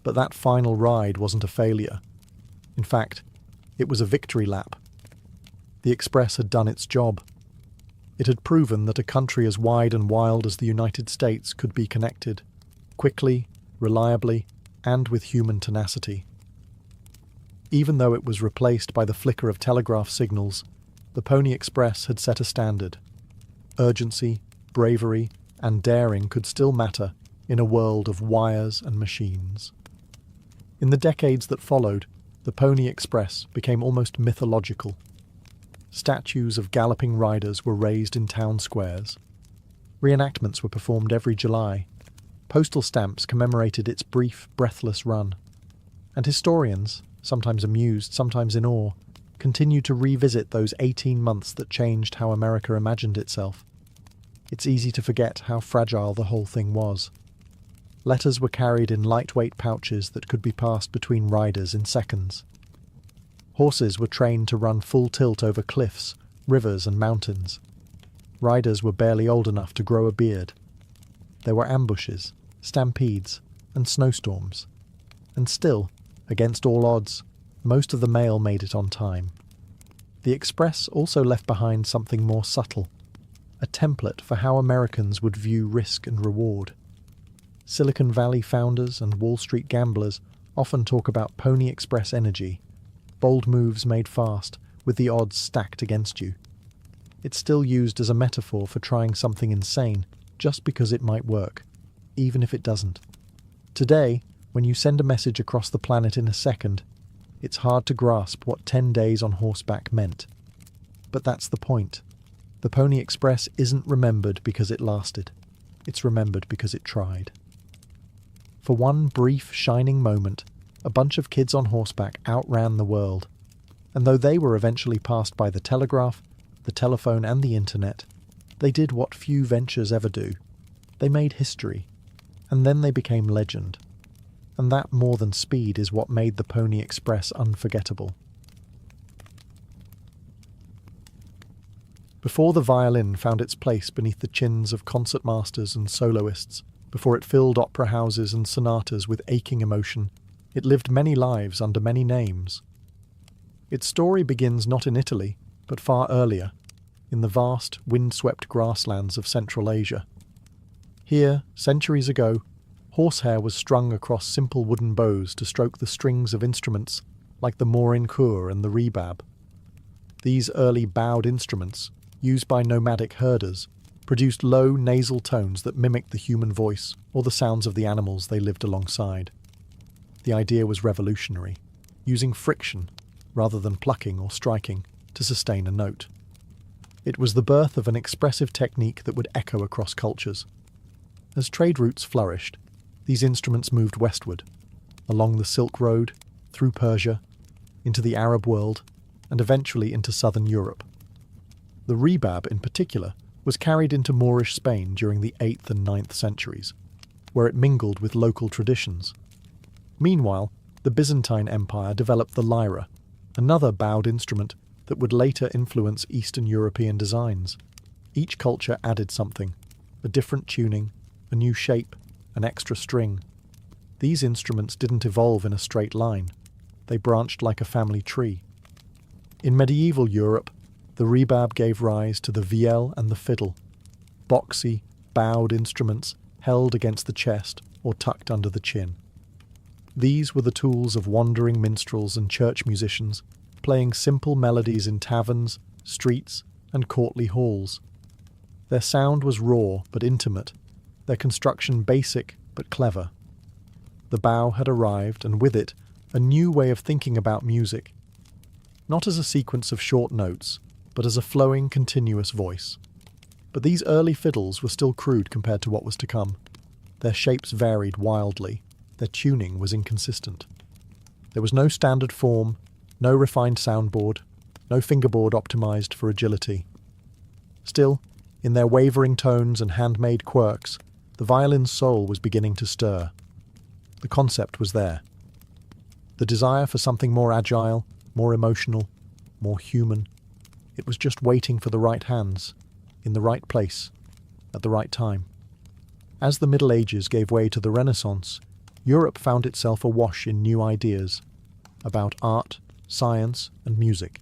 But that final ride wasn't a failure. In fact, it was a victory lap. The Express had done its job. It had proven that a country as wide and wild as the United States could be connected, quickly, reliably, and with human tenacity. Even though it was replaced by the flicker of telegraph signals, the Pony Express had set a standard. Urgency, bravery, and daring could still matter in a world of wires and machines. In the decades that followed, the Pony Express became almost mythological. Statues of galloping riders were raised in town squares. Reenactments were performed every July. Postal stamps commemorated its brief, breathless run. And historians, sometimes amused, sometimes in awe, continued to revisit those 18 months that changed how America imagined itself. It's easy to forget how fragile the whole thing was. Letters were carried in lightweight pouches that could be passed between riders in seconds. Horses were trained to run full tilt over cliffs, rivers and mountains. Riders were barely old enough to grow a beard. There were ambushes, stampedes, and snowstorms. And still, against all odds, most of the mail made it on time. The Express also left behind something more subtle, a template for how Americans would view risk and reward. Silicon Valley founders and Wall Street gamblers often talk about Pony Express energy, bold moves made fast, with the odds stacked against you. It's still used as a metaphor for trying something insane just because it might work, even if it doesn't. Today, when you send a message across the planet in a second, it's hard to grasp what 10 days on horseback meant. But that's the point. The Pony Express isn't remembered because it lasted. It's remembered because it tried. For one brief, shining moment, a bunch of kids on horseback outran the world. And though they were eventually passed by the telegraph, the telephone and the internet, they did what few ventures ever do. They made history, and then they became legend. And that more than speed is what made the Pony Express unforgettable. Before the violin found its place beneath the chins of concertmasters and soloists, before it filled opera houses and sonatas with aching emotion, it lived many lives under many names. Its story begins not in Italy, but far earlier, in the vast, wind-swept grasslands of Central Asia. Here, centuries ago, horsehair was strung across simple wooden bows to stroke the strings of instruments like the morinkur and the rebab. These early bowed instruments, used by nomadic herders, produced low nasal tones that mimicked the human voice or the sounds of the animals they lived alongside. The idea was revolutionary, using friction rather than plucking or striking to sustain a note. It was the birth of an expressive technique that would echo across cultures. As trade routes flourished, these instruments moved westward, along the Silk Road, through Persia, into the Arab world, and eventually into southern Europe. The rebab, in particular, was carried into Moorish Spain during the 8th and 9th centuries, where it mingled with local traditions. Meanwhile, the Byzantine Empire developed the lyra, another bowed instrument that would later influence Eastern European designs. Each culture added something, a different tuning, a new shape, an extra string. These instruments didn't evolve in a straight line. They branched like a family tree. In medieval Europe, the rebab gave rise to the viol and the fiddle, boxy, bowed instruments held against the chest or tucked under the chin. These were the tools of wandering minstrels and church musicians, playing simple melodies in taverns, streets, and courtly halls. Their sound was raw but intimate, their construction basic but clever. The bow had arrived, and with it, a new way of thinking about music, not as a sequence of short notes, but as a flowing, continuous voice. But these early fiddles were still crude compared to what was to come. Their shapes varied wildly, their tuning was inconsistent. There was no standard form, no refined soundboard, no fingerboard optimized for agility. Still, in their wavering tones and handmade quirks, the violin's soul was beginning to stir. The concept was there. The desire for something more agile, more emotional, more human. It was just waiting for the right hands, in the right place, at the right time. As the Middle Ages gave way to the Renaissance, Europe found itself awash in new ideas about art, science, and music.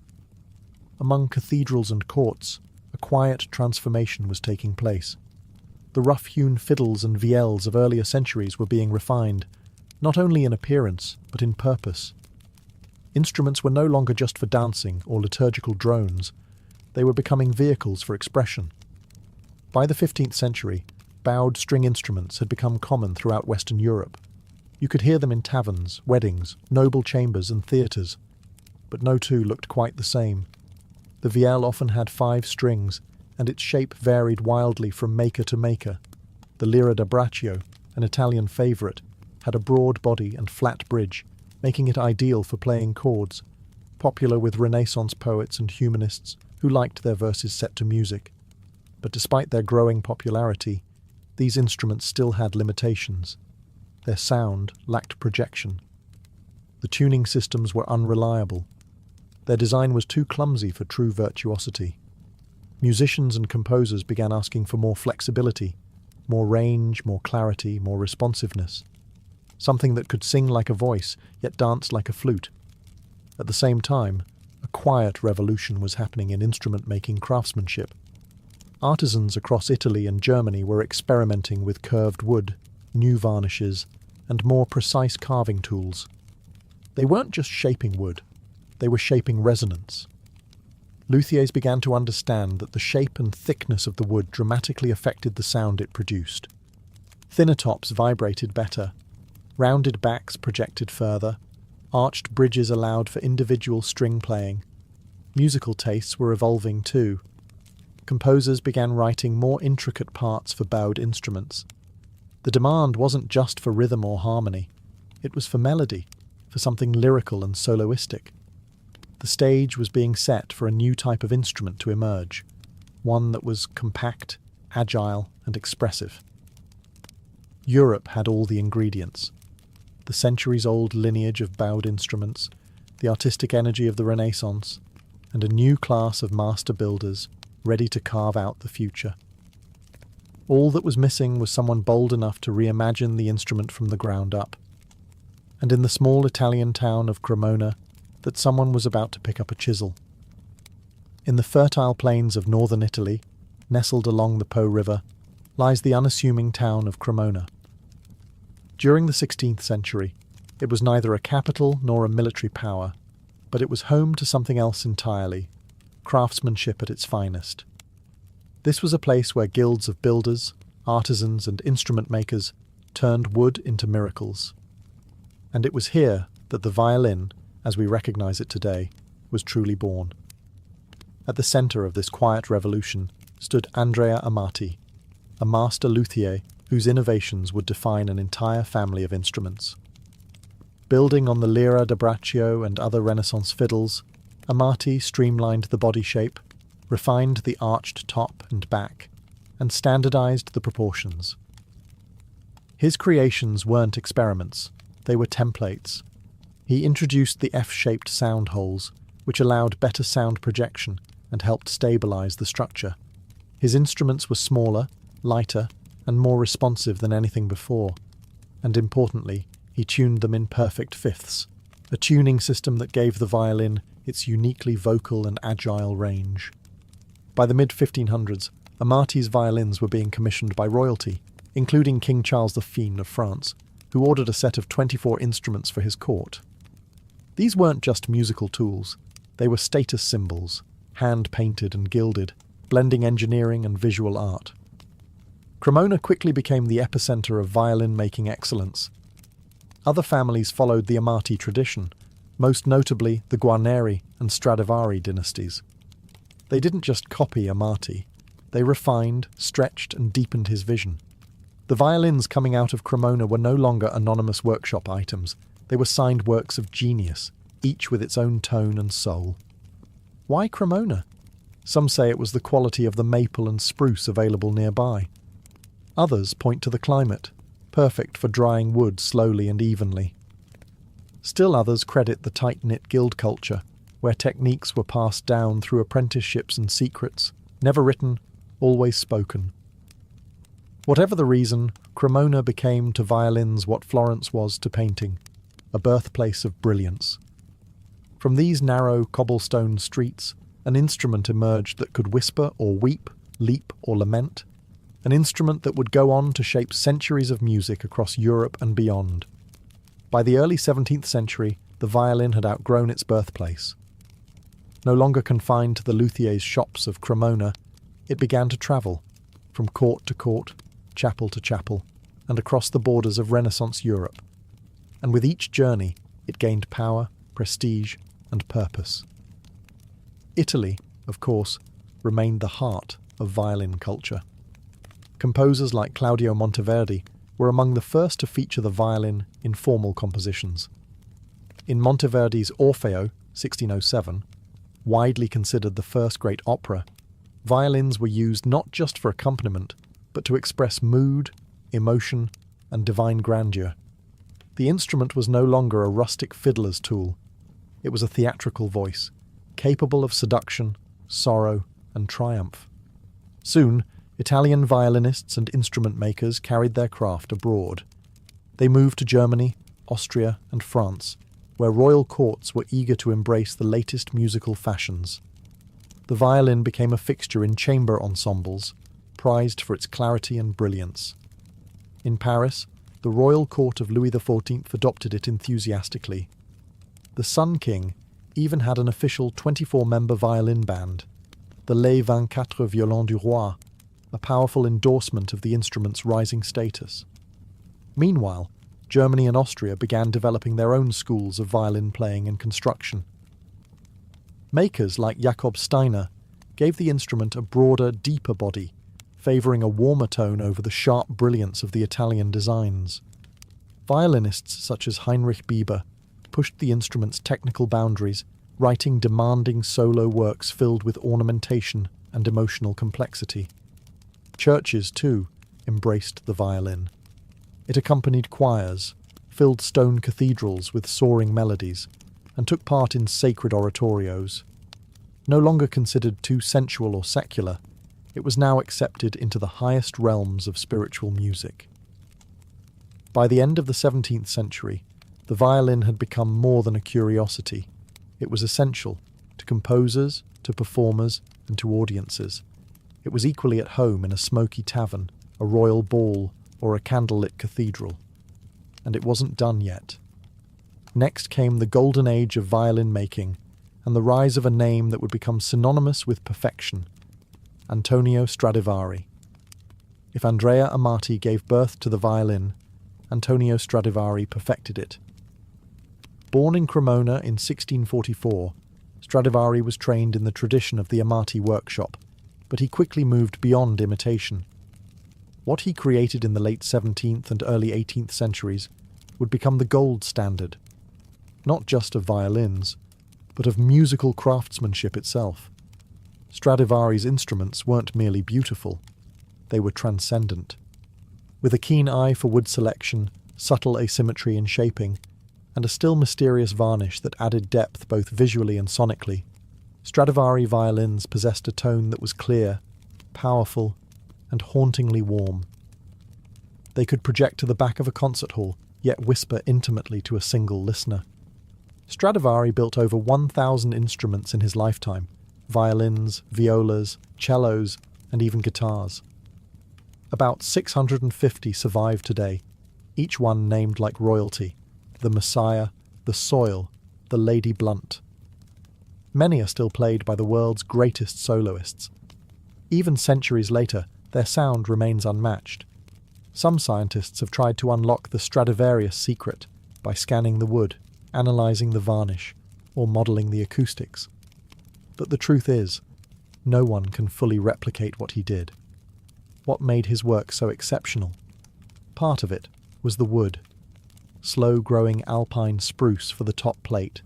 Among cathedrals and courts, a quiet transformation was taking place. The rough-hewn fiddles and viols of earlier centuries were being refined, not only in appearance, but in purpose. Instruments were no longer just for dancing or liturgical drones. They were becoming vehicles for expression. By the 15th century, bowed string instruments had become common throughout Western Europe. You could hear them in taverns, weddings, noble chambers, and theatres, but no two looked quite the same. The viol often had 5 strings, and its shape varied wildly from maker to maker. The lira da braccio, an Italian favourite, had a broad body and flat bridge, making it ideal for playing chords, popular with Renaissance poets and humanists who liked their verses set to music. But despite their growing popularity, these instruments still had limitations. Their sound lacked projection. The tuning systems were unreliable. Their design was too clumsy for true virtuosity. Musicians and composers began asking for more flexibility, more range, more clarity, more responsiveness. Something that could sing like a voice, yet dance like a flute. At the same time, a quiet revolution was happening in instrument-making craftsmanship. Artisans across Italy and Germany were experimenting with curved wood, new varnishes, and more precise carving tools. They weren't just shaping wood, they were shaping resonance. Luthiers began to understand that the shape and thickness of the wood dramatically affected the sound it produced. Thinner tops vibrated better, rounded backs projected further, arched bridges allowed for individual string playing. Musical tastes were evolving too. Composers began writing more intricate parts for bowed instruments. The demand wasn't just for rhythm or harmony, it was for melody, for something lyrical and soloistic. The stage was being set for a new type of instrument to emerge, one that was compact, agile, and expressive. Europe had all the ingredients: the centuries-old lineage of bowed instruments, the artistic energy of the Renaissance, and a new class of master builders ready to carve out the future. All that was missing was someone bold enough to reimagine the instrument from the ground up. And in the small Italian town of Cremona, that someone was about to pick up a chisel. In the fertile plains of northern Italy, nestled along the Po River, lies the unassuming town of Cremona. During the 16th century, it was neither a capital nor a military power, but it was home to something else entirely: craftsmanship at its finest. This was a place where guilds of builders, artisans, and instrument makers turned wood into miracles. And it was here that the violin, as we recognize it today, was truly born. At the centre of this quiet revolution stood Andrea Amati, a master luthier whose innovations would define an entire family of instruments. Building on the lira da braccio and other Renaissance fiddles, Amati streamlined the body shape, refined the arched top and back, and standardized the proportions. His creations weren't experiments, they were templates. He introduced the F-shaped sound holes, which allowed better sound projection and helped stabilize the structure. His instruments were smaller, lighter, and more responsive than anything before, and importantly, he tuned them in perfect fifths, a tuning system that gave the violin its uniquely vocal and agile range. By the mid-1500s, Amati's violins were being commissioned by royalty, including King Charles V of France, who ordered a set of 24 instruments for his court. These weren't just musical tools, they were status symbols, hand-painted and gilded, blending engineering and visual art. Cremona quickly became the epicenter of violin-making excellence. Other families followed the Amati tradition, most notably the Guarneri and Stradivari dynasties. They didn't just copy Amati, they refined, stretched, and deepened his vision. The violins coming out of Cremona were no longer anonymous workshop items, they were signed works of genius, each with its own tone and soul. Why Cremona? Some say it was the quality of the maple and spruce available nearby. Others point to the climate, perfect for drying wood slowly and evenly. Still others credit the tight-knit guild culture, where techniques were passed down through apprenticeships and secrets, never written, always spoken. Whatever the reason, Cremona became to violins what Florence was to painting, a birthplace of brilliance. From these narrow cobblestone streets, an instrument emerged that could whisper or weep, leap or lament, an instrument that would go on to shape centuries of music across Europe and beyond. By the early 17th century, the violin had outgrown its birthplace. No longer confined to the luthier's shops of Cremona, it began to travel, from court to court, chapel to chapel, and across the borders of Renaissance Europe. And with each journey, it gained power, prestige, and purpose. Italy, of course, remained the heart of violin culture. Composers like Claudio Monteverdi were among the first to feature the violin in formal compositions. In Monteverdi's Orfeo, 1607, widely considered the first great opera, violins were used not just for accompaniment, but to express mood, emotion, and divine grandeur. The instrument was no longer a rustic fiddler's tool. It was a theatrical voice, capable of seduction, sorrow, and triumph. Soon, Italian violinists and instrument makers carried their craft abroad. They moved to Germany, Austria, and France, where royal courts were eager to embrace the latest musical fashions. The violin became a fixture in chamber ensembles, prized for its clarity and brilliance. In Paris, the royal court of Louis XIV adopted it enthusiastically. The Sun King even had an official 24-member violin band, the Les 24 Violons du Roi, a powerful endorsement of the instrument's rising status. Meanwhile, Germany and Austria began developing their own schools of violin playing and construction. Makers like Jakob Steiner gave the instrument a broader, deeper body, favouring a warmer tone over the sharp brilliance of the Italian designs. Violinists such as Heinrich Bieber pushed the instrument's technical boundaries writing demanding solo works filled with ornamentation and emotional complexity. Churches, too, embraced the violin. It accompanied choirs, filled stone cathedrals with soaring melodies, and took part in sacred oratorios. No longer considered too sensual or secular, it was now accepted into the highest realms of spiritual music. By the end of the 17th century, the violin had become more than a curiosity. It was essential to composers, to performers, and to audiences. It was equally at home in a smoky tavern, a royal ball, or a candlelit cathedral. And it wasn't done yet. Next came the golden age of violin making, and the rise of a name that would become synonymous with perfection: Antonio Stradivari. If Andrea Amati gave birth to the violin, Antonio Stradivari perfected it. Born in Cremona in 1644, Stradivari was trained in the tradition of the Amati workshop, but he quickly moved beyond imitation. What he created in the late 17th and early 18th centuries would become the gold standard, not just of violins, but of musical craftsmanship itself. Stradivari's instruments weren't merely beautiful, they were transcendent. With a keen eye for wood selection, subtle asymmetry in shaping, and a still mysterious varnish that added depth both visually and sonically, Stradivari violins possessed a tone that was clear, powerful, and hauntingly warm. They could project to the back of a concert hall, yet whisper intimately to a single listener. Stradivari built over 1,000 instruments in his lifetime: violins, violas, cellos, and even guitars. About 650 survive today, each one named like royalty: the Messiah, the Soil, the Lady Blunt. Many are still played by the world's greatest soloists. Even centuries later, their sound remains unmatched. Some scientists have tried to unlock the Stradivarius secret by scanning the wood, analysing the varnish, or modelling the acoustics. But the truth is, no one can fully replicate what he did. What made his work so exceptional? Part of it was the wood. Slow-growing alpine spruce for the top plate,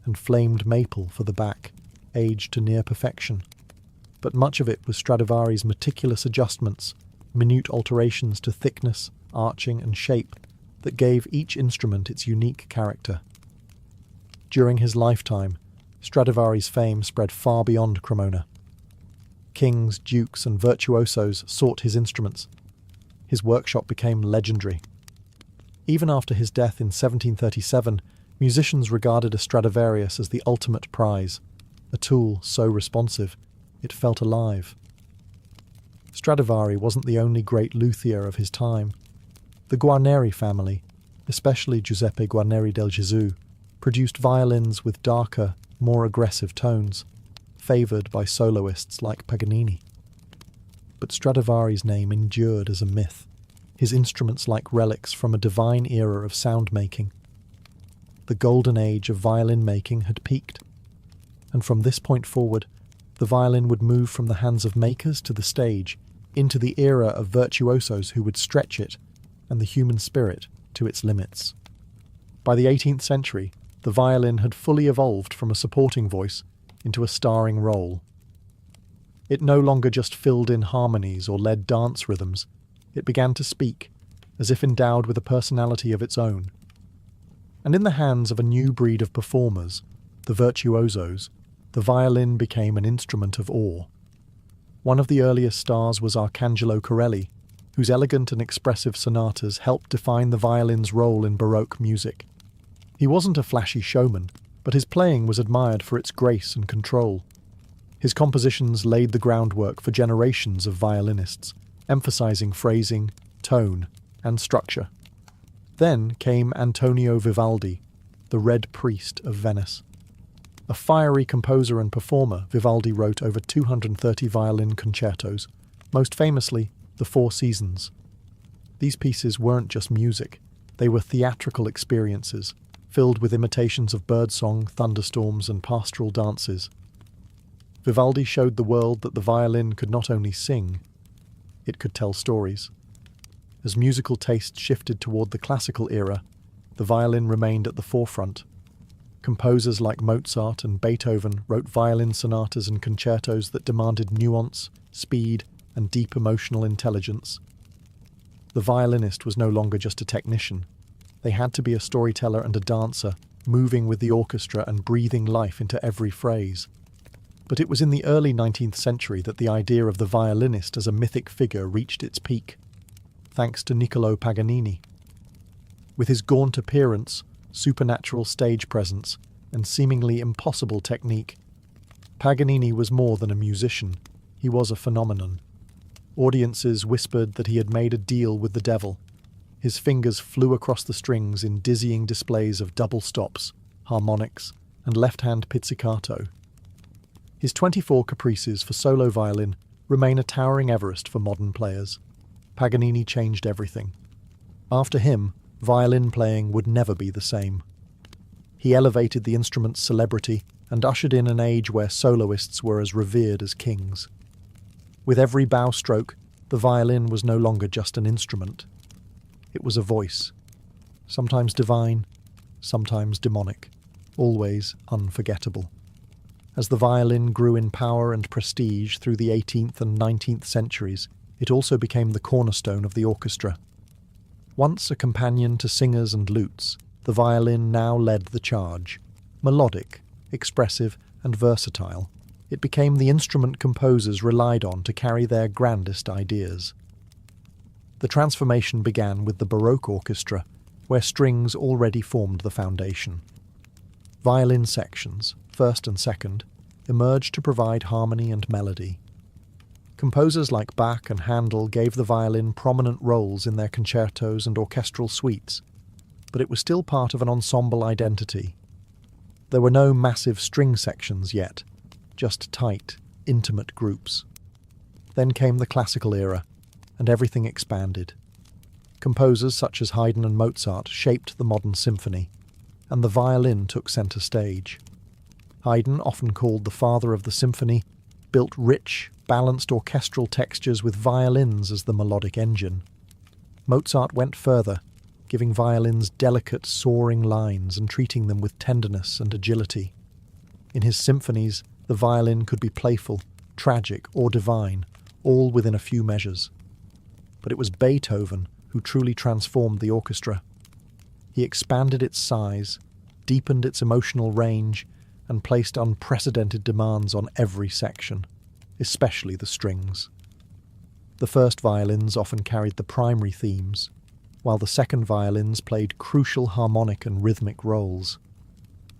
and flamed maple for the back, aged to near perfection. But much of it was Stradivari's meticulous adjustments, minute alterations to thickness, arching, and shape that gave each instrument its unique character. During his lifetime, Stradivari's fame spread far beyond Cremona. Kings, dukes, and virtuosos sought his instruments. His workshop became legendary. Even after his death in 1737, musicians regarded a Stradivarius as the ultimate prize, a tool so responsive it felt alive. Stradivari wasn't the only great luthier of his time. The Guarneri family, especially Giuseppe Guarneri del Gesù, produced violins with darker, more aggressive tones, favoured by soloists like Paganini. But Stradivari's name endured as a myth, his instruments like relics from a divine era of sound-making. The golden age of violin making had peaked, and from this point forward, the violin would move from the hands of makers to the stage, into the era of virtuosos who would stretch it, and the human spirit, to its limits. By the 18th century, the violin had fully evolved from a supporting voice into a starring role. It no longer just filled in harmonies or led dance rhythms. It began to speak, as if endowed with a personality of its own. And in the hands of a new breed of performers, the virtuosos, the violin became an instrument of awe. One of the earliest stars was Arcangelo Corelli, whose elegant and expressive sonatas helped define the violin's role in Baroque music. He wasn't a flashy showman, but his playing was admired for its grace and control. His compositions laid the groundwork for generations of violinists, emphasizing phrasing, tone, and structure. Then came Antonio Vivaldi, the Red Priest of Venice. A fiery composer and performer, Vivaldi wrote over 230 violin concertos, most famously the Four Seasons. These pieces weren't just music, they were theatrical experiences, filled with imitations of birdsong, thunderstorms, and pastoral dances. Vivaldi showed the world that the violin could not only sing, it could tell stories. As musical taste shifted toward the classical era, the violin remained at the forefront. Composers like Mozart and Beethoven wrote violin sonatas and concertos that demanded nuance, speed, and deep emotional intelligence. The violinist was no longer just a technician. They had to be a storyteller and a dancer, moving with the orchestra and breathing life into every phrase. But it was in the early 19th century that the idea of the violinist as a mythic figure reached its peak, thanks to Niccolò Paganini. With his gaunt appearance, supernatural stage presence, and seemingly impossible technique, Paganini was more than a musician. He was a phenomenon. Audiences whispered that he had made a deal with the devil. His fingers flew across the strings in dizzying displays of double stops, harmonics, and left-hand pizzicato. His 24 caprices for solo violin remain a towering Everest for modern players. Paganini changed everything. After him, violin playing would never be the same. He elevated the instrument's celebrity and ushered in an age where soloists were as revered as kings. With every bow stroke, the violin was no longer just an instrument. It was a voice, sometimes divine, sometimes demonic, always unforgettable. As the violin grew in power and prestige through the 18th and 19th centuries, it also became the cornerstone of the orchestra. Once a companion to singers and lutes, the violin now led the charge. Melodic, expressive, and versatile, it became the instrument composers relied on to carry their grandest ideas. The transformation began with the Baroque orchestra, where strings already formed the foundation. Violin sections, first and second, emerged to provide harmony and melody. Composers like Bach and Handel gave the violin prominent roles in their concertos and orchestral suites, but it was still part of an ensemble identity. There were no massive string sections yet, just tight, intimate groups. Then came the classical era, and everything expanded. Composers such as Haydn and Mozart shaped the modern symphony, and the violin took centre stage. Haydn, often called the father of the symphony, built rich, balanced orchestral textures with violins as the melodic engine. Mozart went further, giving violins delicate, soaring lines and treating them with tenderness and agility. In his symphonies, the violin could be playful, tragic, or divine, all within a few measures. But it was Beethoven who truly transformed the orchestra. He expanded its size, deepened its emotional range, and placed unprecedented demands on every section, especially the strings. The first violins often carried the primary themes, while the second violins played crucial harmonic and rhythmic roles.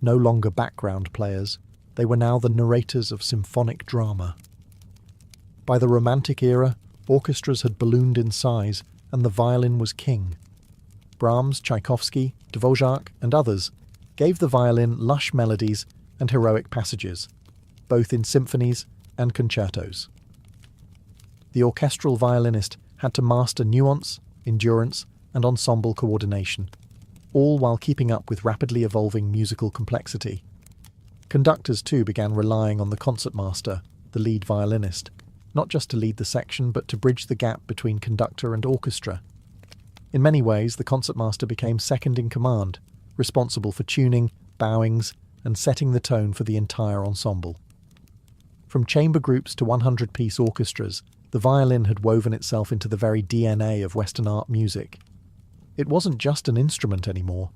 No longer background players, they were now the narrators of symphonic drama. By the Romantic era, orchestras had ballooned in size, and the violin was king. Brahms, Tchaikovsky, Dvorak, and others gave the violin lush melodies and heroic passages, both in symphonies and concertos. The orchestral violinist had to master nuance, endurance, and ensemble coordination, all while keeping up with rapidly evolving musical complexity. Conductors too began relying on the concertmaster, the lead violinist, not just to lead the section but to bridge the gap between conductor and orchestra. In many ways, the concertmaster became second in command, responsible for tuning, bowings, and setting the tone for the entire ensemble. From chamber groups to 100-piece orchestras, the violin had woven itself into the very DNA of Western art music. It wasn't just an instrument anymore,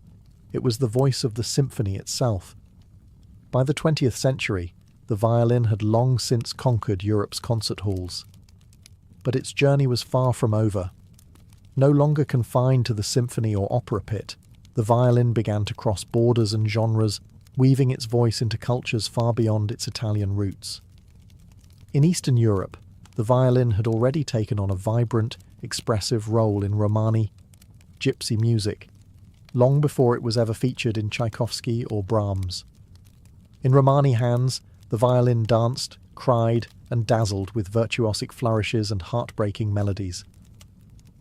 it was the voice of the symphony itself. By the 20th century, the violin had long since conquered Europe's concert halls. But its journey was far from over. No longer confined to the symphony or opera pit, the violin began to cross borders and genres, weaving its voice into cultures far beyond its Italian roots. In Eastern Europe, the violin had already taken on a vibrant, expressive role in Romani, gypsy music, long before it was ever featured in Tchaikovsky or Brahms. In Romani hands, the violin danced, cried, and dazzled with virtuosic flourishes and heartbreaking melodies.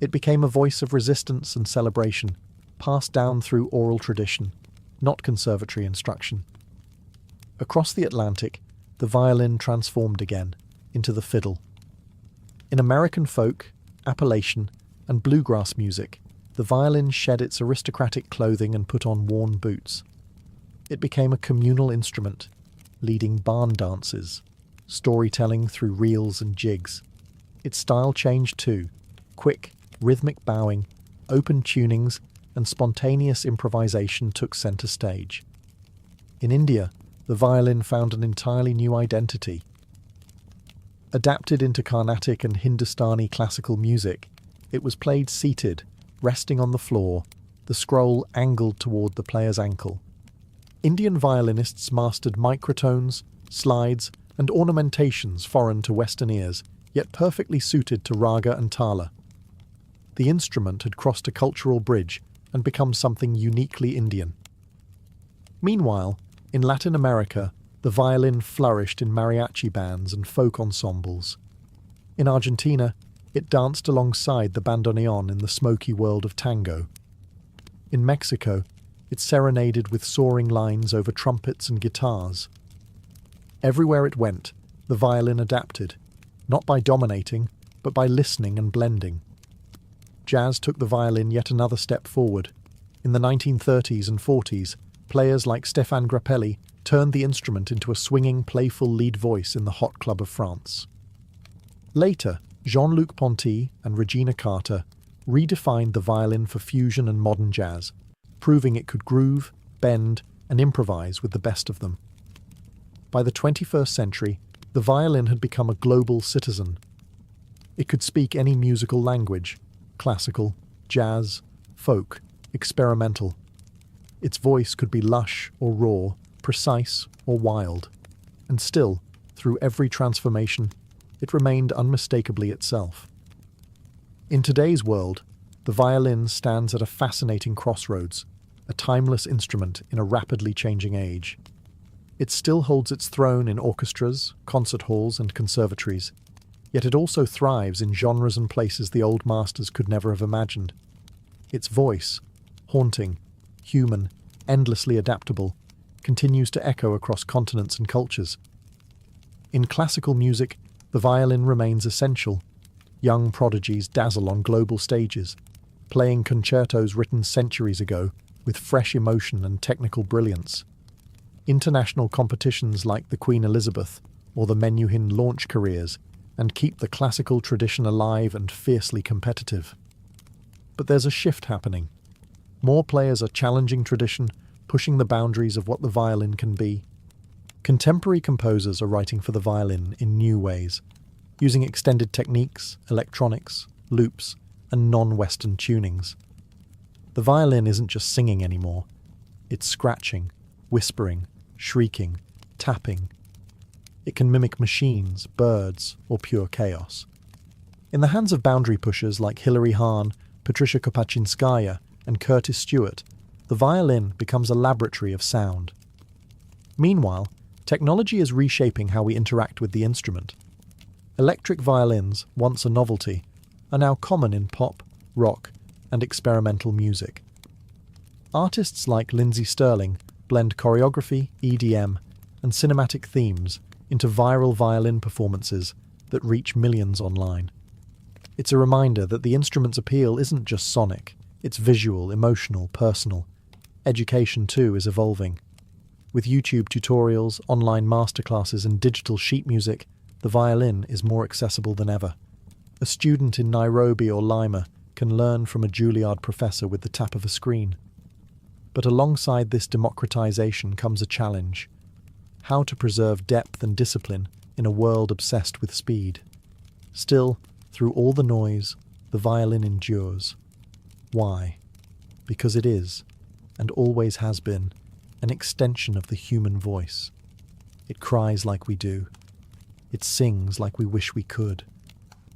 It became a voice of resistance and celebration, passed down through oral tradition, not conservatory instruction. Across the Atlantic, the violin transformed again into the fiddle. In American folk, Appalachian, and bluegrass music, the violin shed its aristocratic clothing and put on worn boots. It became a communal instrument, leading barn dances, storytelling through reels and jigs. Its style changed too. Quick, rhythmic bowing, open tunings, and spontaneous improvisation took centre stage. In India, the violin found an entirely new identity. Adapted into Carnatic and Hindustani classical music, it was played seated, resting on the floor, the scroll angled toward the player's ankle. Indian violinists mastered microtones, slides, and ornamentations foreign to Western ears, yet perfectly suited to raga and tala. The instrument had crossed a cultural bridge and become something uniquely Indian. Meanwhile, in Latin America, the violin flourished in mariachi bands and folk ensembles. In Argentina, it danced alongside the bandoneon in the smoky world of tango. In Mexico, it serenaded with soaring lines over trumpets and guitars. Everywhere it went, the violin adapted, not by dominating, but by listening and blending. Jazz took the violin yet another step forward. In the 1930s and 40s, players like Stéphane Grappelli turned the instrument into a swinging, playful lead voice in the hot club of France. Later, Jean-Luc Ponty and Regina Carter redefined the violin for fusion and modern jazz, proving it could groove, bend, and improvise with the best of them. By the 21st century, the violin had become a global citizen. It could speak any musical language: classical, jazz, folk, experimental. Its voice could be lush or raw, precise or wild. And still, through every transformation, it remained unmistakably itself. In today's world, the violin stands at a fascinating crossroads, a timeless instrument in a rapidly changing age. It still holds its throne in orchestras, concert halls, and conservatories, yet it also thrives in genres and places the old masters could never have imagined. Its voice, haunting, human, endlessly adaptable, continues to echo across continents and cultures. In classical music, the violin remains essential. Young prodigies dazzle on global stages, playing concertos written centuries ago with fresh emotion and technical brilliance. International competitions like the Queen Elizabeth or the Menuhin launch careers and keep the classical tradition alive and fiercely competitive. But there's a shift happening. More players are challenging tradition, pushing the boundaries of what the violin can be. Contemporary composers are writing for the violin in new ways, using extended techniques, electronics, loops, and non-Western tunings. The violin isn't just singing anymore. It's scratching, whispering, shrieking, tapping. It can mimic machines, birds, or pure chaos. In the hands of boundary pushers like Hilary Hahn, Patricia Kopachinskaya, and Curtis Stewart, the violin becomes a laboratory of sound. Meanwhile, technology is reshaping how we interact with the instrument. Electric violins, once a novelty, are now common in pop, rock, and experimental music. Artists like Lindsey Stirling blend choreography, EDM, and cinematic themes into viral violin performances that reach millions online. It's a reminder that the instrument's appeal isn't just sonic, it's visual, emotional, personal. Education, too, is evolving. With YouTube tutorials, online masterclasses, and digital sheet music, the violin is more accessible than ever. A student in Nairobi or Lima can learn from a Juilliard professor with the tap of a screen. But alongside this democratization comes a challenge: how to preserve depth and discipline in a world obsessed with speed. Still, through all the noise, the violin endures. Why? Because it is, and always has been, an extension of the human voice. It cries like we do. It sings like we wish we could.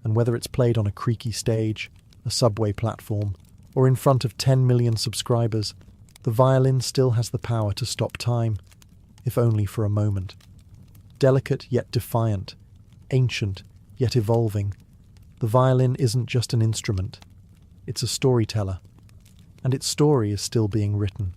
And whether it's played on a creaky stage, a subway platform, or in front of 10 million subscribers, the violin still has the power to stop time, if only for a moment. Delicate yet defiant, ancient yet evolving, the violin isn't just an instrument. It's a storyteller, and its story is still being written.